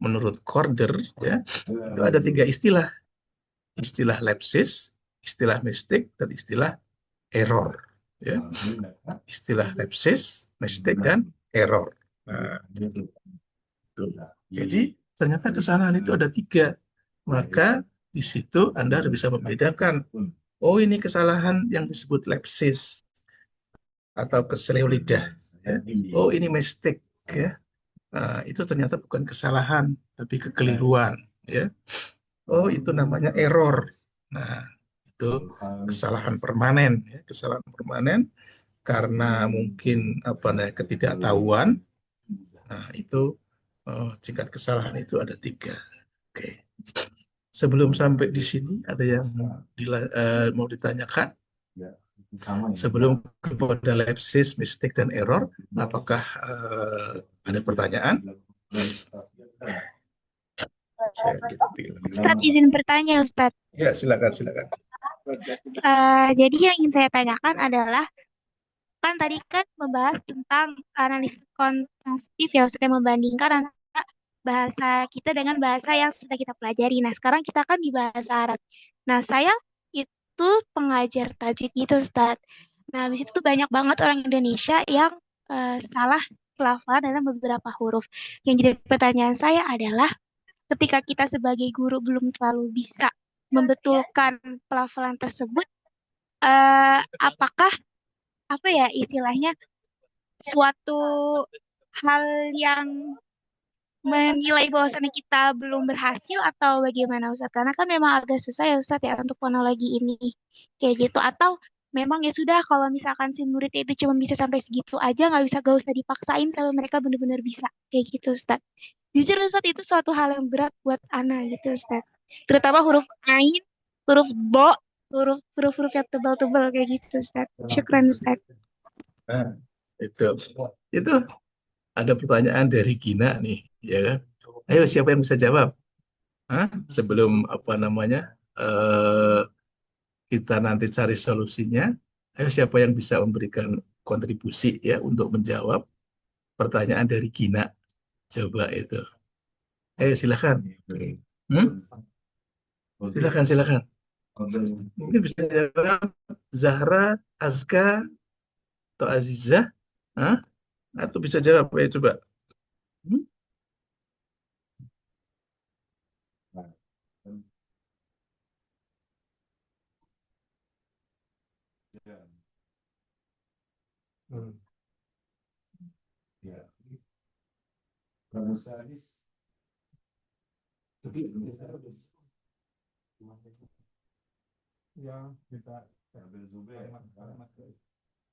menurut Corder ya, itu ada 3 istilah. Istilah lepsis, istilah mistake, dan istilah error ya. Istilah lepsis, mistake, dan error. Nah, jadi ternyata kesalahan itu ada 3. Maka di situ Anda harus bisa membedakan. Oh, ini kesalahan yang disebut lepsis atau keseleo lidah. Ya. Oh, ini mistake. Ya. Nah, itu ternyata bukan kesalahan, tapi kekeliruan. Ya. Oh, itu namanya error. Nah, itu kesalahan permanen. Ya. Kesalahan permanen karena mungkin ketidaktahuan. Nah, itu tingkat kesalahan itu ada 3. Oke. Sebelum sampai di sini, ada yang mau ditanyakan? Sebelum kepada lepsis, mistake, dan error, apakah ada pertanyaan? Ustadz, izin bertanya, Ustadz. Ya, silakan. Jadi yang ingin saya tanyakan adalah, kan tadi kan membahas tentang analisis kontrastif ya, Ustadz, yang membandingkan antara bahasa kita dengan bahasa yang sudah kita pelajari. Nah, sekarang kita kan di bahasa Arab. Nah, saya itu pengajar tajwid gitu, Ustadz. Nah, habis itu tuh banyak banget orang Indonesia yang salah pelafalan dalam beberapa huruf. Yang jadi pertanyaan saya adalah, ketika kita sebagai guru belum terlalu bisa membetulkan pelafalan tersebut, apakah apa ya istilahnya suatu hal yang menilai bahwasannya kita belum berhasil atau bagaimana Ustaz? Karena kan memang agak susah ya Ustaz ya untuk fonologi ini kayak gitu. Atau memang ya sudah kalau misalkan si murid itu cuma bisa sampai segitu aja, gak usah dipaksain sampai mereka benar-benar bisa kayak gitu Ustaz. Jujur Ustaz itu suatu hal yang berat buat Ana gitu Ustaz. Terutama huruf ain, huruf bo, huruf-huruf yang tebal-tebal kayak gitu Ustaz. Syukran Ustaz. Nah, itu ada pertanyaan dari Gina nih, ya kan? Ayo, siapa yang bisa jawab? Hah? Sebelum kita nanti cari solusinya. Ayo, siapa yang bisa memberikan kontribusi ya untuk menjawab pertanyaan dari Gina? Coba itu. Ayo, silakan. Silakan. Mungkin bisa jawab Zahra, Azka, atau Azizah, hah? Atau bisa jawab, ayo coba. Hmm?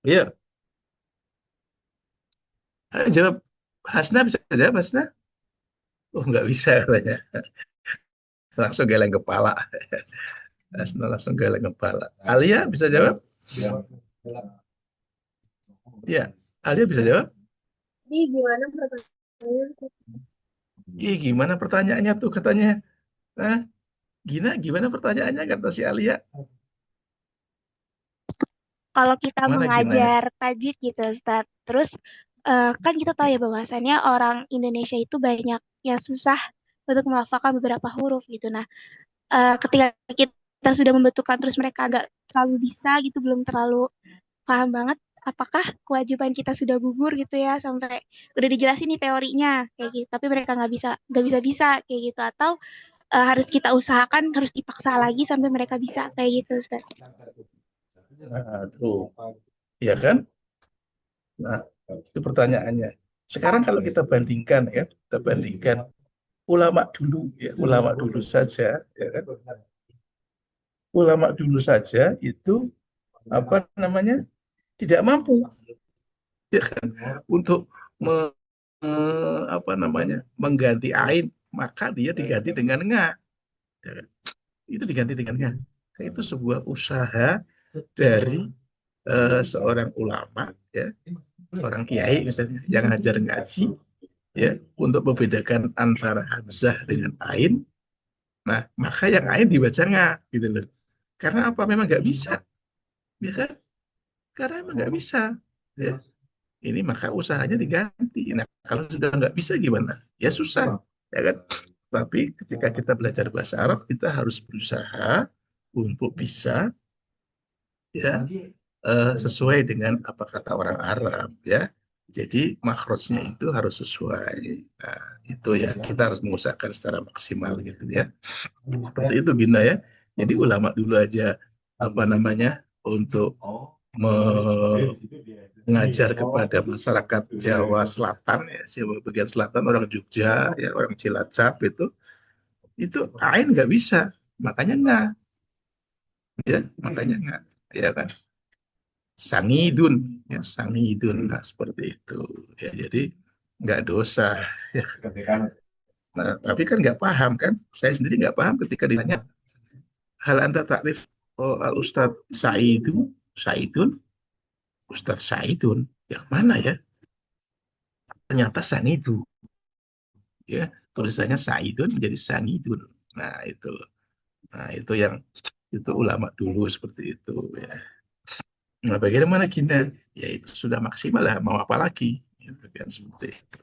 Iya, ayo jawab. Hasna bisa jawab, Hasna? Oh, nggak bisa katanya. Langsung geleng kepala. Hasna langsung geleng kepala. Alia bisa jawab? Iya, Alia bisa jawab? Jadi gimana pertanyaannya? Ih, gimana pertanyaannya tuh katanya? Hah? Gina, gimana pertanyaannya kata si Alia? Kalau kita Mana Gina ya? mengajar tajwid gitu Ustaz, terus kan kita tahu ya bahwasannya orang Indonesia itu banyak yang susah untuk melafalkan beberapa huruf gitu. Nah, ketika kita sudah membutuhkan terus mereka agak terlalu bisa gitu, belum terlalu paham banget, apakah kewajiban kita sudah gugur gitu ya sampai udah dijelasin nih teorinya kayak gitu, tapi mereka nggak bisa kayak gitu, atau harus kita usahakan, harus dipaksa lagi sampai mereka bisa kayak gitu, Ustaz. Nah, tuh, ya kan? Nah, itu pertanyaannya. Sekarang kalau kita bandingkan ya, kita bandingkan ulama dulu saja, ya kan? Ulama dulu saja itu apa namanya tidak mampu, ya kan, untuk apa namanya mengganti ain, maka dia diganti dengan nga, ya kan? Itu diganti dengan nga. Itu sebuah usaha dari seorang ulama, ya, seorang kiai misalnya yang ngajar ngaji, ya, untuk membedakan antara hamzah dengan ain. Nah, maka yang ain dibaca nga, gitu loh. Karena apa? Memang nggak bisa, ya kan? Karena emang nggak bisa, ya. Ini maka usahanya diganti. Nah, kalau sudah nggak bisa gimana? Ya susah, ya kan? Tapi ketika kita belajar bahasa Arab, kita harus berusaha untuk bisa, ya, sesuai dengan apa kata orang Arab, ya. Jadi makhrajnya itu harus sesuai. Nah, itu ya kita harus mengusahakan secara maksimal gitu ya. Seperti itu Gina ya. Jadi ulama dulu aja apa namanya untuk mengajar kepada masyarakat Jawa Selatan, ya, Jawa bagian selatan, orang Jogja, ya, orang Cilacap itu ain nggak bisa, makanya nggak, ya, makanya nggak, ya kan, sangidun, ya, sangidun, nah seperti itu, ya, jadi nggak dosa, ya. Nah, tapi kan nggak paham kan, saya sendiri nggak paham ketika ditanya hal anta takrif al Ustadz Saidun, Ustadz Saidun yang mana ya? Ternyata Sanidu, ya, tulisannya Saidun menjadi Sanidun. Nah itu loh. Nah itu yang itu ulama dulu seperti itu, ya. Nah bagaimana kita? Ya itu sudah maksimal lah, mau apa lagi? Gitu kan, seperti itu.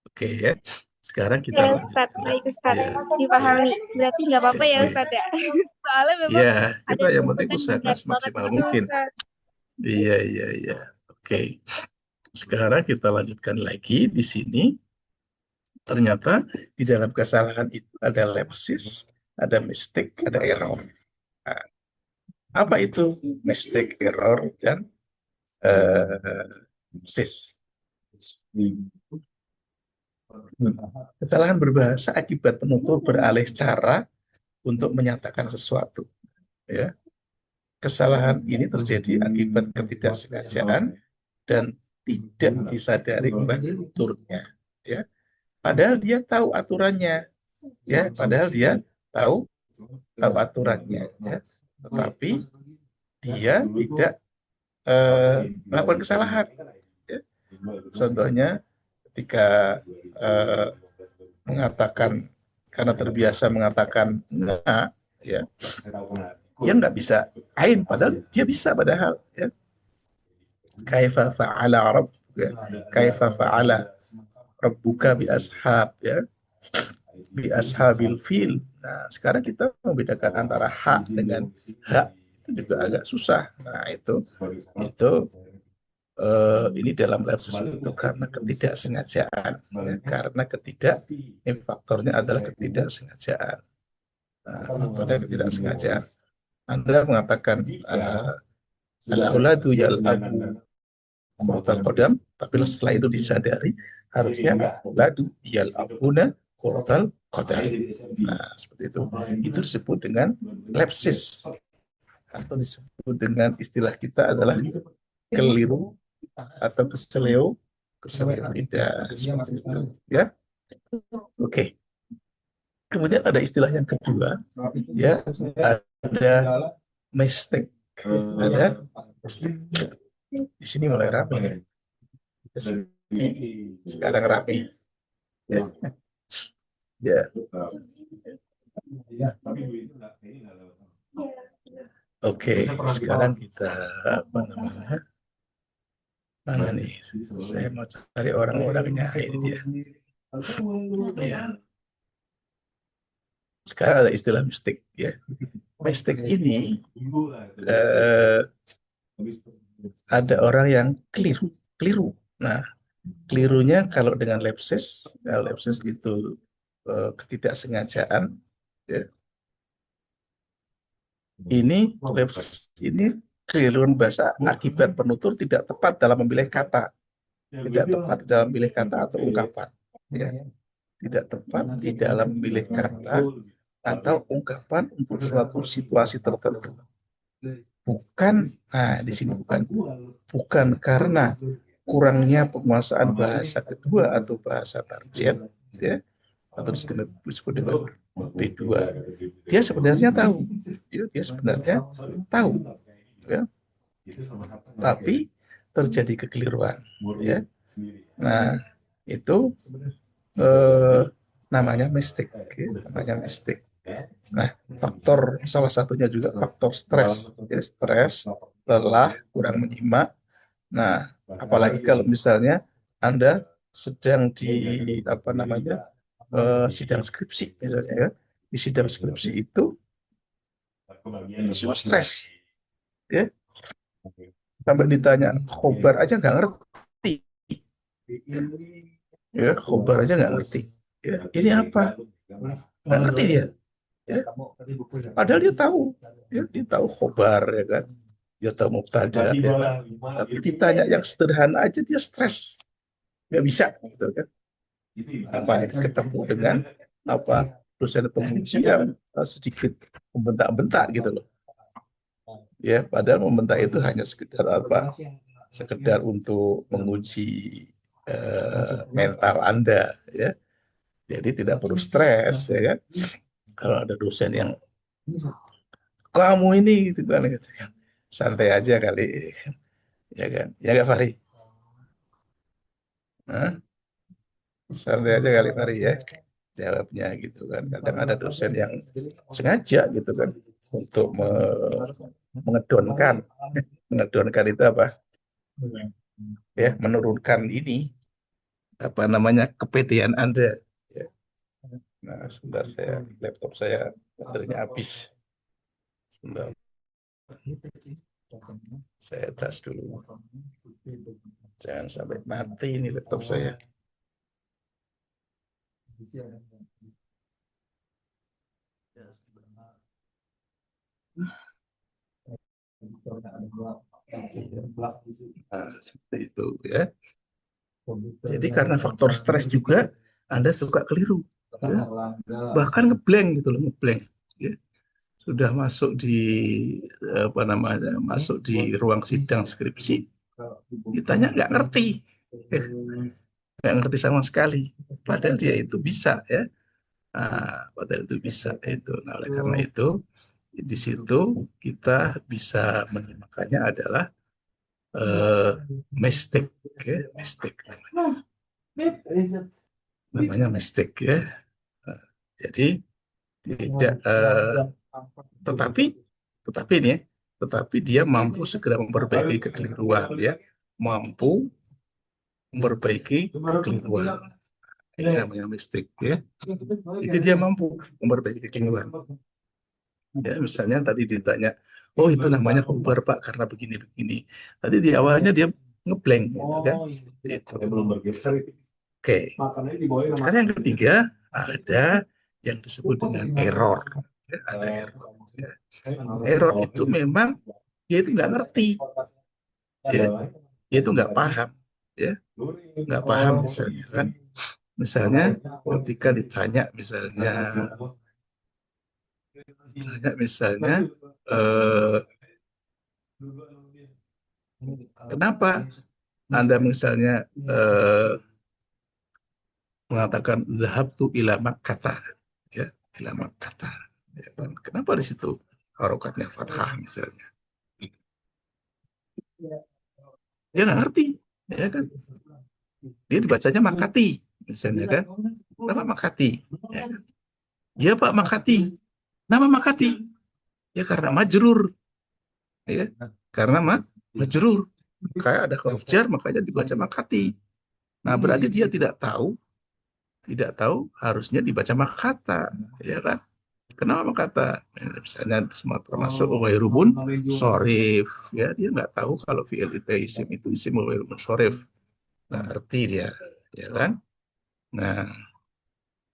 Oke ya. Sekarang kita Ya, lanjut. Ustaz, baik Ustaz. Ya, Dipahami. Berarti nggak apa-apa ya ya, Ustaz ya. Soalnya memang ya, ada kita yang penting kan usahakan berat banget semaksimal gitu mungkin. Ustaz. Iya, iya, iya. Oke. Sekarang kita lanjutkan lagi di sini. Ternyata di dalam kesalahan itu ada lepsis, ada mistake, ada error. Nah, apa itu mistake, error, dan sis? Kesalahan berbahasa akibat penutur beralih cara untuk menyatakan sesuatu. Ya. Kesalahan ini terjadi akibat ketidaksengajaan dan tidak disadari oleh penuturnya. Ya. Padahal dia tahu aturannya, ya. Padahal dia tahu aturannya, ya. Tetapi dia tidak melakukan kesalahan. Ya. Contohnya ketika mengatakan karena terbiasa mengatakan enggak, ya, dia nggak bisa ain, padahal dia bisa, padahal, ya. Kaifa fa'ala rabb, ya. Kaifa fa'ala rabbuka bi ashab, ya, bi ashabil fil. Nah, sekarang kita membedakan antara ha dengan ha itu juga agak susah. Nah, itu ini dalam lapsus itu karena ketidaksengajaan, ya, karena faktornya adalah ketidaksengajaan. Nah, faktornya ketidaksengajaan. Anda mengatakan al-auladu yal'abu kurotal kodam, tapi setelah itu disadari harusnya al-auladu yal'abuna kurotal kodam. Nah, seperti itu. Itu disebut dengan lepsis, atau disebut dengan istilah kita adalah keliru atau keseleo lidah, seperti itu, ya. Oke. Kemudian ada istilah yang kedua, ya, ada mistake, ada mistake. Di sini mulai rapi nih. Sekarang rapi, ya. Ya. Oke, sekarang kita apa namanya? Mana nih? Saya mau cari orang-orangnya, ini dia. Ya. Sekarang ada istilah mistik ya. Mistik ini eh, ada orang yang keliru. Nah, kelirunya kalau dengan lepses itu ketidaksengajaan. Ya. Ini lepses ini keliruan bahasa akibat penutur tidak tepat dalam memilih kata, tidak tepat dalam memilih kata atau ungkapan. Ya. Tidak tepat di dalam memilih kata atau ungkapan untuk suatu situasi tertentu. Bukan, nah di sini bukan karena kurangnya penguasaan bahasa kedua atau bahasa target, ya, atau disebut dengan B2. Dia sebenarnya tahu, ya, tapi terjadi kekeliruan, ya. Nah, itu namanya mistik, ya, namanya mistik. Nah, salah satunya juga faktor stres, ya, stres, lelah, kurang menyimak. Nah, apalagi kalau misalnya Anda sedang di sidang skripsi misalnya, ya. Di sidang skripsi itu stres, ya. Sampai ditanya khobar aja nggak ngerti, ya, khobar aja nggak ngerti. Ya, ini apa? Nggak ngerti dia. Ya. Padahal dia tahu, khobar, ya kan, dia tahu mubtada, ya kan? Tapi ditanya yang sederhana aja dia stres, nggak bisa, gitu kan? Apalagi ketemu dengan dosen penguji yang sedikit membentak-bentak gitu loh, ya, padahal membentak itu hanya sekedar untuk menguji mental Anda, ya, jadi tidak perlu stres, ya kan? Kalau ada dosen yang kamu ini gitu kan, santai aja kali, ya kan, ya nggak Fahri? Hah? Santai aja kali Fahri, ya, jawabnya gitu kan. Kadang ada dosen yang sengaja gitu kan untuk mengedonkan itu apa, ya, menurunkan ini kepedean Anda, ya. Nah, sebentar, laptop saya baterainya habis. Sebentar, saya cas dulu. Jangan sampai mati ini laptop saya. Nah, seperti itu, ya. Jadi karena faktor stres juga Anda suka keliru, ya. Bahkan ngeblank gitu loh, ngeblank, ya. Sudah masuk di ruang sidang skripsi, ditanya nggak ngerti, nggak ngerti sama sekali, padahal dia itu bisa, ya. Padahal itu bisa itu. Nah, oleh karena itu di situ kita bisa menyimaknya adalah mistik, ya, mistik namanya mistik, ya. Jadi tidak, tetapi dia mampu segera memperbaiki kekeliruan, ya, mampu memperbaiki kekeliruan. Ini namanya mistik, ya. Itu dia mampu memperbaiki kekeliruan. Ya, misalnya tadi ditanya, oh itu namanya khobar Pak karena begini-begini. Tadi di awalnya dia ngeblank, gitu kan. Itu. Oke. Sekarang yang ketiga ada yang disebut dengan error. Ya, ada error. Ya. Error itu memang dia itu nggak ngerti, ya. Dia itu nggak paham, ya, nggak paham misalnya kan. Misalnya ketika ditanya misalnya kenapa Anda misalnya mengatakan zahabtu ila Makkah, ya, ila Makkah, ya kan? Kenapa di situ harokatnya fathah misalnya? Dia nggak ngerti, ya kan? Dia dibacanya Makati misalnya kan? Kenapa Makati? Ya, kan? Ya Pak Makati. Nama Makati? Ya karena majrur, ya, karena majrur. Kayak ada huruf jar makanya dibaca Makati. Nah, berarti dia tidak tahu harusnya dibaca Makata, ya kan? kenapa kata misalnya termasuk ghairubun sorif, ya dia nggak tahu kalau fi'il itu isim ghairubun sorif, nggak ngerti dia, ya kan? Nah,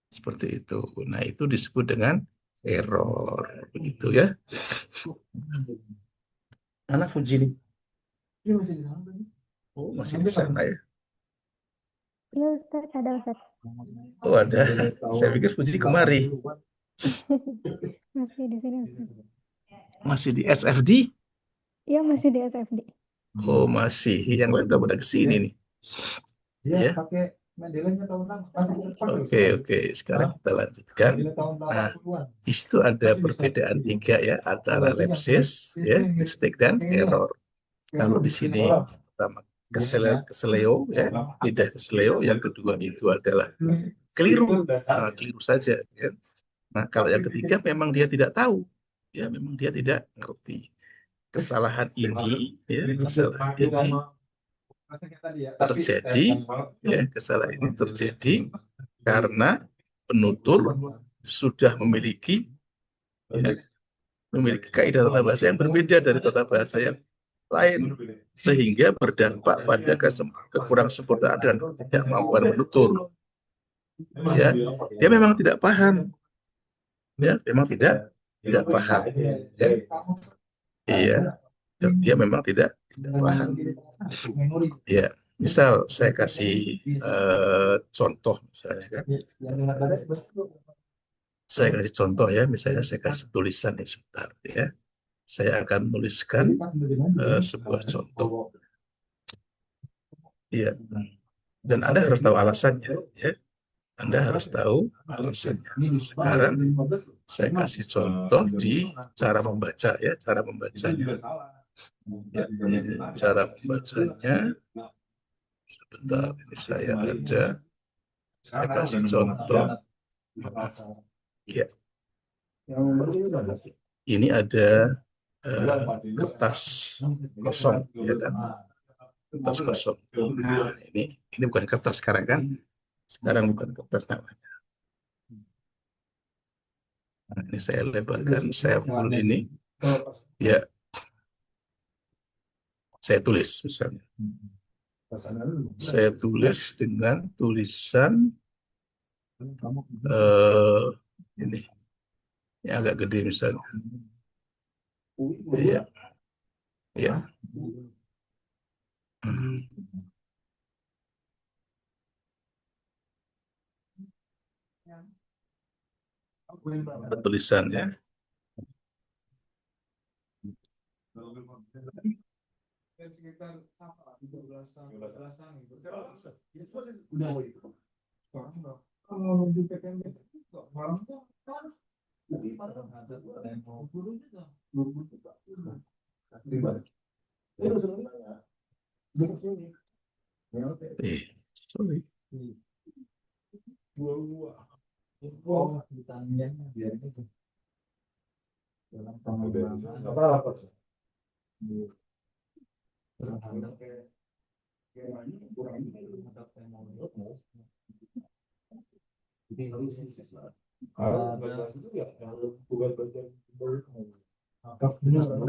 seperti itu. Nah, itu disebut dengan error, begitu ya. Anak Fuji nih. Oh, masih di sana ya. Iya Ustaz, ada Ustaz. Oh, ada. Saya pikir Fuji kemari. Masih di sini Ustaz. Masih di SFD? Iya masih di SFD. Oh, masih. Yang lain udah pada kesini nih. Ya. Oke. Sekarang kita lanjutkan. Nah, di situ ada perbedaan 3 ya antara lepsis, ya, mistake dan error. Kalau di sini pertama keseleo, ya, lidah keseleo. Yang kedua itu adalah keliru, keliru saja. Ya. Nah, kalau yang ketiga memang dia tidak tahu, ya, memang dia tidak ngerti. Kesalahan ini, ya, kesalahan ini terjadi, ya, kesalahan ini terjadi karena penutur sudah memiliki, ya, memiliki kaidah tata bahasa yang berbeda dari tata bahasa yang lain, sehingga berdampak pada kekurang sempurnaan dan ketidakmampuan penutur. Ya, dia memang tidak paham, ya, memang tidak paham, ya, iya, dia memang tidak paham. Ya, misal saya kasih contoh, misalnya kan, saya kasih contoh ya, misalnya saya kasih tulisan ini sebentar, ya. Saya akan menuliskan sebuah contoh. Ya. Dan Anda harus tahu alasannya, ya. Anda harus tahu alasannya. Sekarang saya kasih contoh di cara membaca, ya, cara membacanya. Ya, ini cara membacanya. Sebentar, ini saya kasih contoh. Ya. Ini ada kertas kosong, ya kan? Kertas kosong. Nah, ini bukan kertas sekarang kan? Sekarang bukan kertas namanya. Nah, ini saya lebarkan, saya full ini. Ya, saya tulis misalnya. Saya tulis dengan tulisan ini agak gede misalnya. Iya, ya. Tulisan ya. Sorry.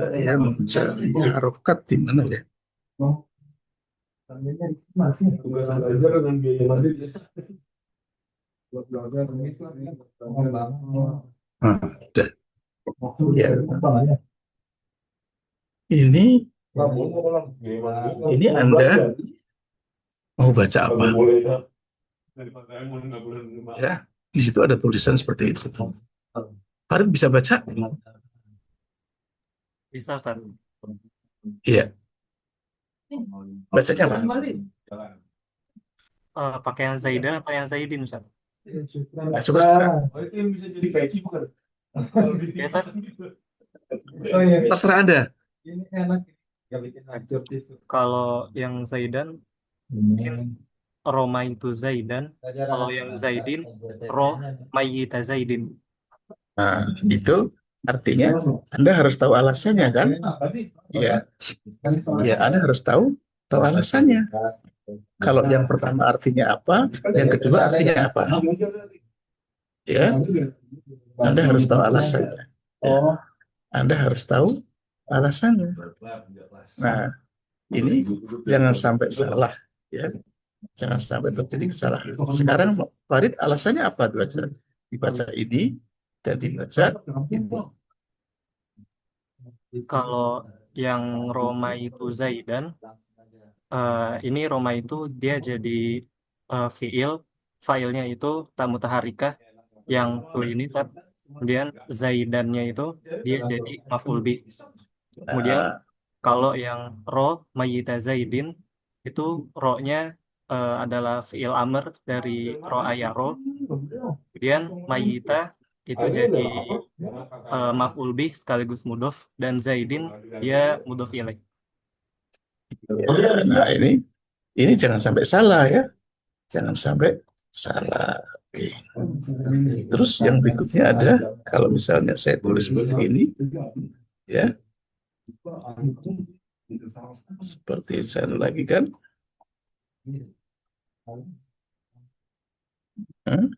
Saya mencari harokat di mana ya? Udah. Ya. Ini Anda mau baca apa? Ya, di situ ada tulisan seperti itu. Farid bisa baca? Bisa, Ustaz. Iya. Bacanya apa? Pakai yang Zaidan atau yang Zaidin, Ustaz? Suka. Ya, Ustaz. Terserah Anda. Kalau yang Zaidan mungkin Roma itu Zaidan, kalau yang Zaidin Mayita Zaidin. Nah, itu artinya Anda harus tahu alasannya kan? Ya. Ya, Anda harus tahu alasannya. Kalau yang pertama artinya apa, yang kedua artinya apa? Ya. Anda harus tahu alasannya. Ya. Anda harus tahu alasannya. Nah, ini jangan sampai salah, ya. Jangan sampai terjadi kesalahan. Sekarang Farid alasannya apa dibaca ini dan dibaca ini. Kalau yang Roma itu Zaidan, ini Roma itu dia jadi fiil, failnya itu ta mutaharikah yang tu ini tab. Kemudian Zaidannya itu dia jadi maf'ul bih. Kemudian Nah, kalau yang ro mayyita Zaidin itu ro-nya adalah fiil amr dari ro ayaro. Kemudian mayyita itu jadi maf'ul bih sekaligus mudhof dan Zaidin dia mudhof ilaih. nah ini jangan sampai salah ya. Jangan sampai salah. Oke. Terus yang berikutnya ada, kalau misalnya saya tulis seperti ini, ya, seperti saya lagi kan. Hmm?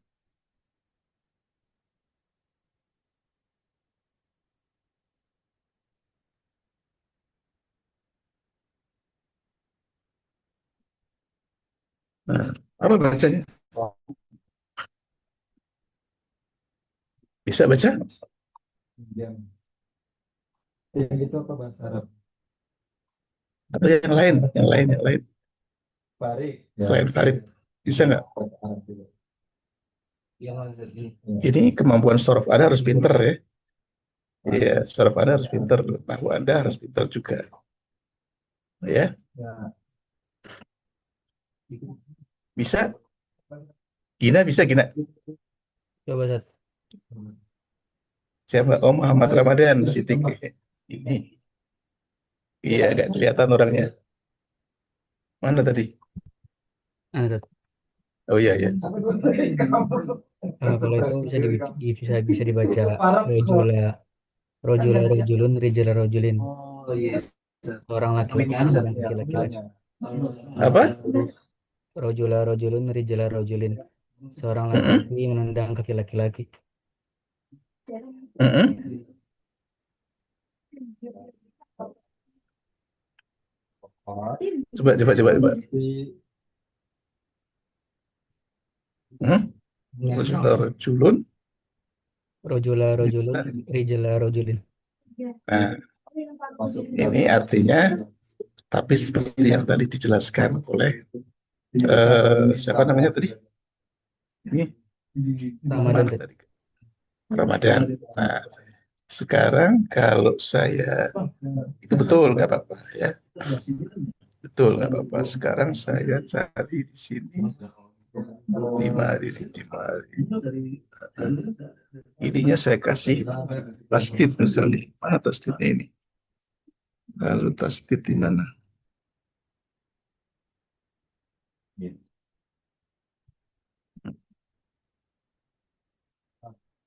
Nah, apa bacanya? Bisa baca? Yang itu apa bahasa Arab? Atau yang lain? Yang lain. Farid. Selain Farid. Bisa nggak? Yang Ini kemampuan sorof Anda harus pinter ya. Iya, sorof Anda harus pinter. Nahu Anda harus pinter juga. Ya, bisa? Gina bisa, Gina? Coba Zat. Siapa? Oh, Muhammad Ramadan, Sitik. Ini. Iya, nggak kelihatan orangnya. Mana tadi? Zat. Oh iya, iya. Kalau itu bisa dibaca rojulun rijala rojulin. Orang laki-laki menendang kaki laki-laki. Apa? Rojulun rijala rojulin. Seorang laki-laki menendang kaki laki-laki. Mm-mm. Coba. Rojulun. Rojulun rijala rojulin. Nah, ini artinya, tapi seperti yang tadi dijelaskan oleh siapa namanya tadi? Ini Ramadan. mana tadi? Ramadan. Nah, sekarang kalau saya itu betul nggak apa-apa ya, betul nggak apa-apa. Sekarang saya cari di sini di mari. Ininya saya kasih tasdid misalnya. Mana tasdidnya ini? Lalu tasdid di mana?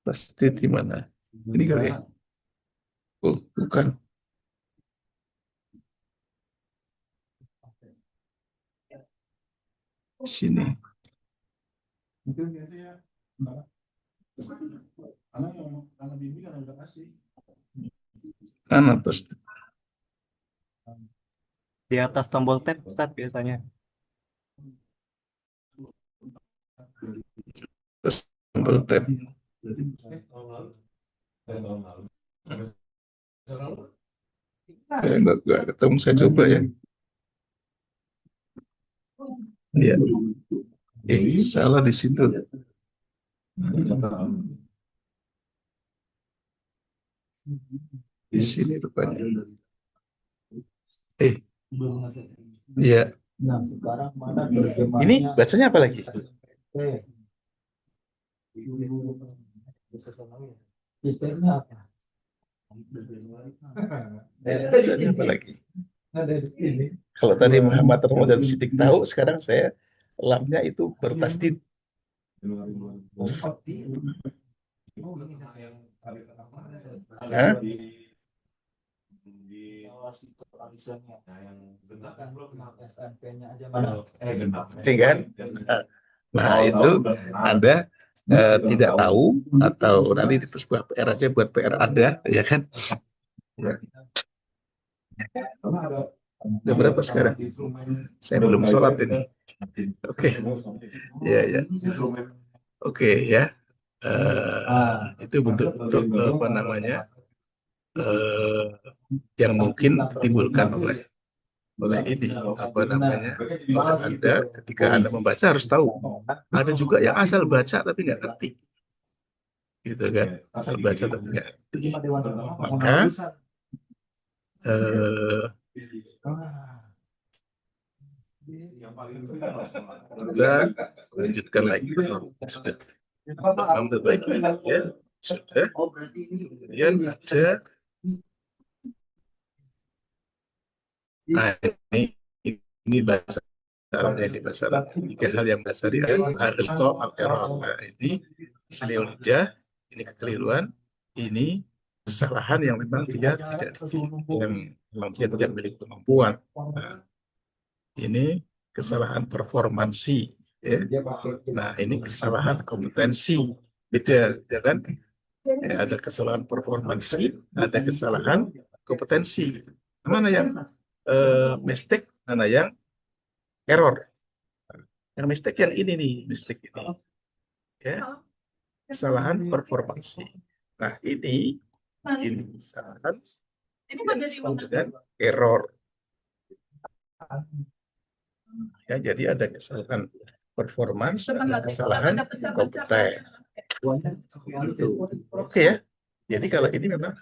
Tasdid di mana? Ini kali ya? Oh, bukan. Sini. Mana tasdid? Di atas tombol tab Ustaz biasanya. Tombol tab. Nggak ketemu, saya coba ya. Iya. Salah di situ. Di sini rupanya. Iya. Nah, sekarang mana Ini bacanya apa lagi? Titernya apa? Bacanya apa lagi? Ada di sini. Kalau tadi Muhammad Ramadan Sidik tahu, sekarang saya lamnya itu bertasdid. Hah? Tinggal. Nah, itu Anda tidak tahu atau nanti itu sebuah PR aja buat PR Anda, ya kan? Ya. Udah berapa sekarang? Saya belum sholat ini. Oke, ya ya. Oke ya. Itu bentuk-bentuk apa namanya yang mungkin ditimbulkan oleh ini apa namanya oleh Anda ketika Anda membaca harus tahu. Ada juga yang asal baca tapi nggak ngerti, gitu kan? Asal baca tapi nggak ngerti. Maka eh, kita lanjutkan lagi. Sudah. Ambil baik ya. Sudah. Kemudian ada ini bahasa Arabnya, ini bahasa Arab. Tiga hal yang mendasari al-ghalto al-error. Nah, ini lidah, ini kekeliruan, ini kesalahan yang memang dia tidak memiliki kemampuan. Nah, ini kesalahan performansi, ya. Nah, ini kesalahan kompetensi, beda, ya kan? Ya, ada kesalahan performansi, ada kesalahan kompetensi. Mana yang mistake, mana yang error? Yang mistake yang ini nih, mistake ini, ya, kesalahan performansi. Nah, ini kesalahan yang disebut dengan error. Ya, jadi ada kesalahan performance, ada kesalahan kompeten. Itu. Oke ya. Jadi kalau ini memang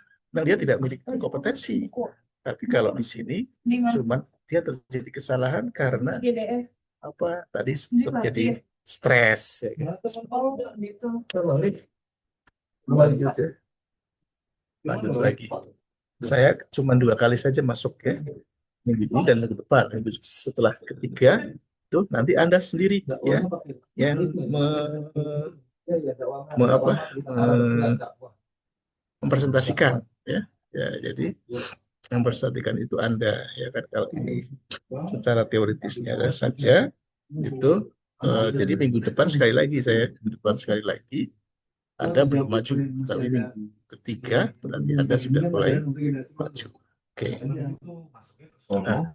dia tidak memiliki kompetensi. Tapi kalau di sini cuma dia terjadi kesalahan karena apa tadi terjadi stres, ya kan? Lanjut ya. Lanjut lagi. Saya cuma 2 kali saja masuk ya. Minggu ini dan minggu depan. Minggu setelah ketiga itu nanti Anda sendiri ya yang mempresentasikan ya. Ya, jadi yang mempresentasikan itu Anda ya kan. Kalau ini secara teoritisnya ada saja itu jadi minggu depan sekali lagi Anda belum maju, tapi minggu ketiga berarti Anda sudah mulai maju. Oke. Nah,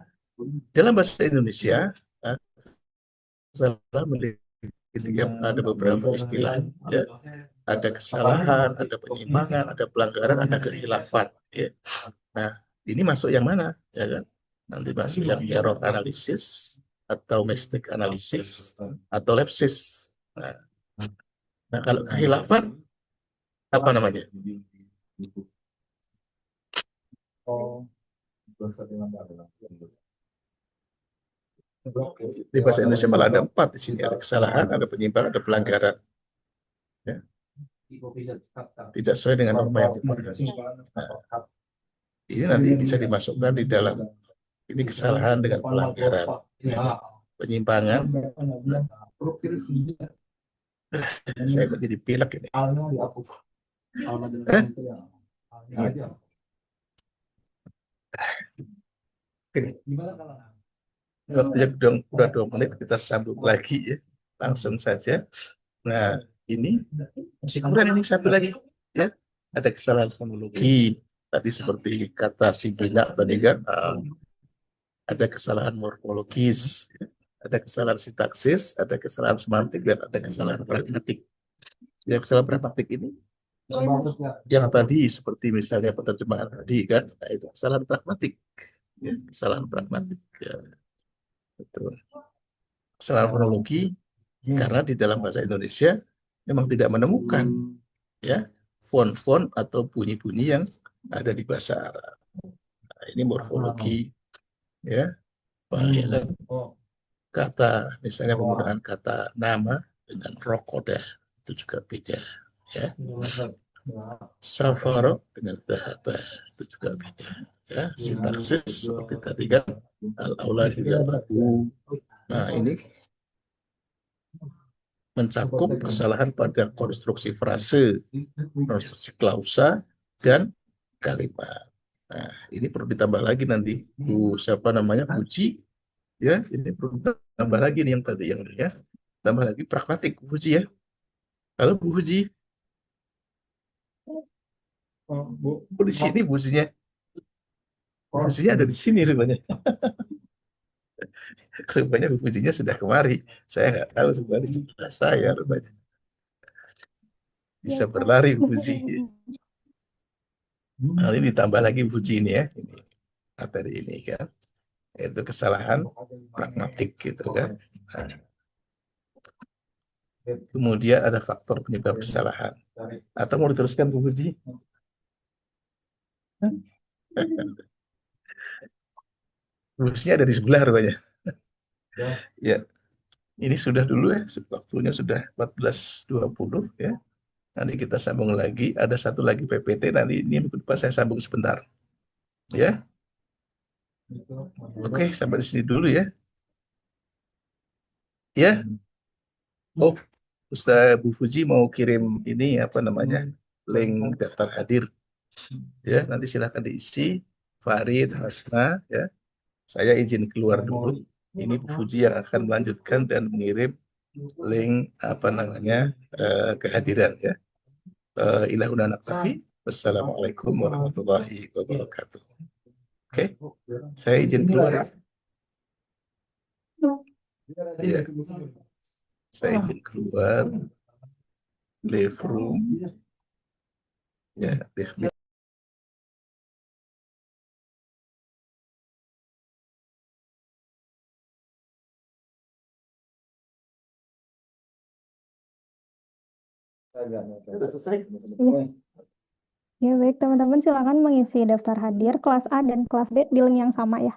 dalam bahasa Indonesia ada beberapa istilah ya. Ada kesalahan, ada penyimpangan, ada pelanggaran, ada kehilafan ya. Nah, ini masuk yang mana ya kan? Nanti masuk yang error analysis atau mistake analysis atau lapses. Nah, kalau kehilafan apa namanya? Di bahasa Indonesia malah ada 4 di sini, ada kesalahan, ada penyimpangan, ada pelanggaran. Ya. Tidak sesuai dengan norma yang dipakai. Nah, ini nanti bisa dimasukkan di dalam ini kesalahan dengan pelanggaran, penyimpangan. Saya menjadi pilek ini. Waktunya udah 2 menit, kita sambung lagi ya, langsung saja. Nah, ini masih kurang ini satu lagi ya, ada kesalahan fonologi tadi seperti kata si Bina tadi kan, ada kesalahan morfologis, ada kesalahan sintaksis, ada kesalahan semantik, dan ada kesalahan pragmatik. Yang kesalahan pragmatik ini yang tadi seperti misalnya penerjemahan tadi kan, nah itu kesalahan pragmatik ya, kesalahan pragmatik ya. Betul. Kesalahan fonologi karena di dalam bahasa Indonesia memang tidak menemukan ya font-font atau bunyi-bunyi yang ada di bahasa Arab. Nah, ini morfologi ya. Kata misalnya penggunaan kata nama dengan rokoda itu juga beda ya. Safaro dengan dahaba itu juga beda ya. Sintaksis seperti tadi kan, al-aula juga baku. Nah, ini mencakup kesalahan pada konstruksi frase, konstruksi klausa, dan kalimat. Nah, ini perlu ditambah lagi nanti. Siapa namanya? Puji. Ya, ini perlu ditambah lagi nih yang tadi yang ya. Tambah lagi pragmatik, Puji ya. Halo Bu Fuji. Oh, di sini Bu Fujinya. Bu Fujinya ada di sini rupanya. Rupanya Bu Fujinya sudah kemari. Saya nggak tahu sebenarnya di sebelah saya rupanya. Bisa Iya, Kak. berlari Bu Fuji. Nah, ini ditambah lagi Bu Fuji ini ya. Ini materi ini kan. Itu kesalahan pragmatik gitu kan. Nah, kemudian ada faktor penyebab kesalahan. Atau mau diteruskan Bu Fuji? Bu Fujinya ada di sebelah rupanya. Ya, ini sudah dulu ya. Waktunya sudah 14.20 ya. Nanti kita sambung lagi. Ada satu lagi PPT. Nanti ini minggu depan saya sambung sebentar. Ya, oke, sampai di sini dulu ya. Ya, oh, Ustaz Bu Fuji mau kirim ini apa namanya link daftar hadir. Ya, nanti silakan diisi. Farid, Hasna, ya. Saya izin keluar dulu. Ini Bu Fuji yang akan melanjutkan dan mengirim link apa namanya kehadiran ya. Ilahuna naktafi. Wassalamualaikum warahmatullahi wabarakatuh. Oke, saya izin keluar. Ya, saya izin keluar. Leave room. Ya, leave meeting. Iya. Ya, baik teman-teman, silakan mengisi daftar hadir kelas A dan kelas B di link yang sama ya.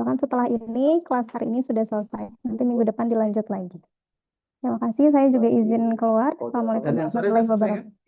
Bahkan setelah ini, kelas hari ini sudah selesai. Nanti minggu depan dilanjut lagi. Terima kasih, saya juga izin keluar. Assalamualaikum warahmatullahi wabarakatuh.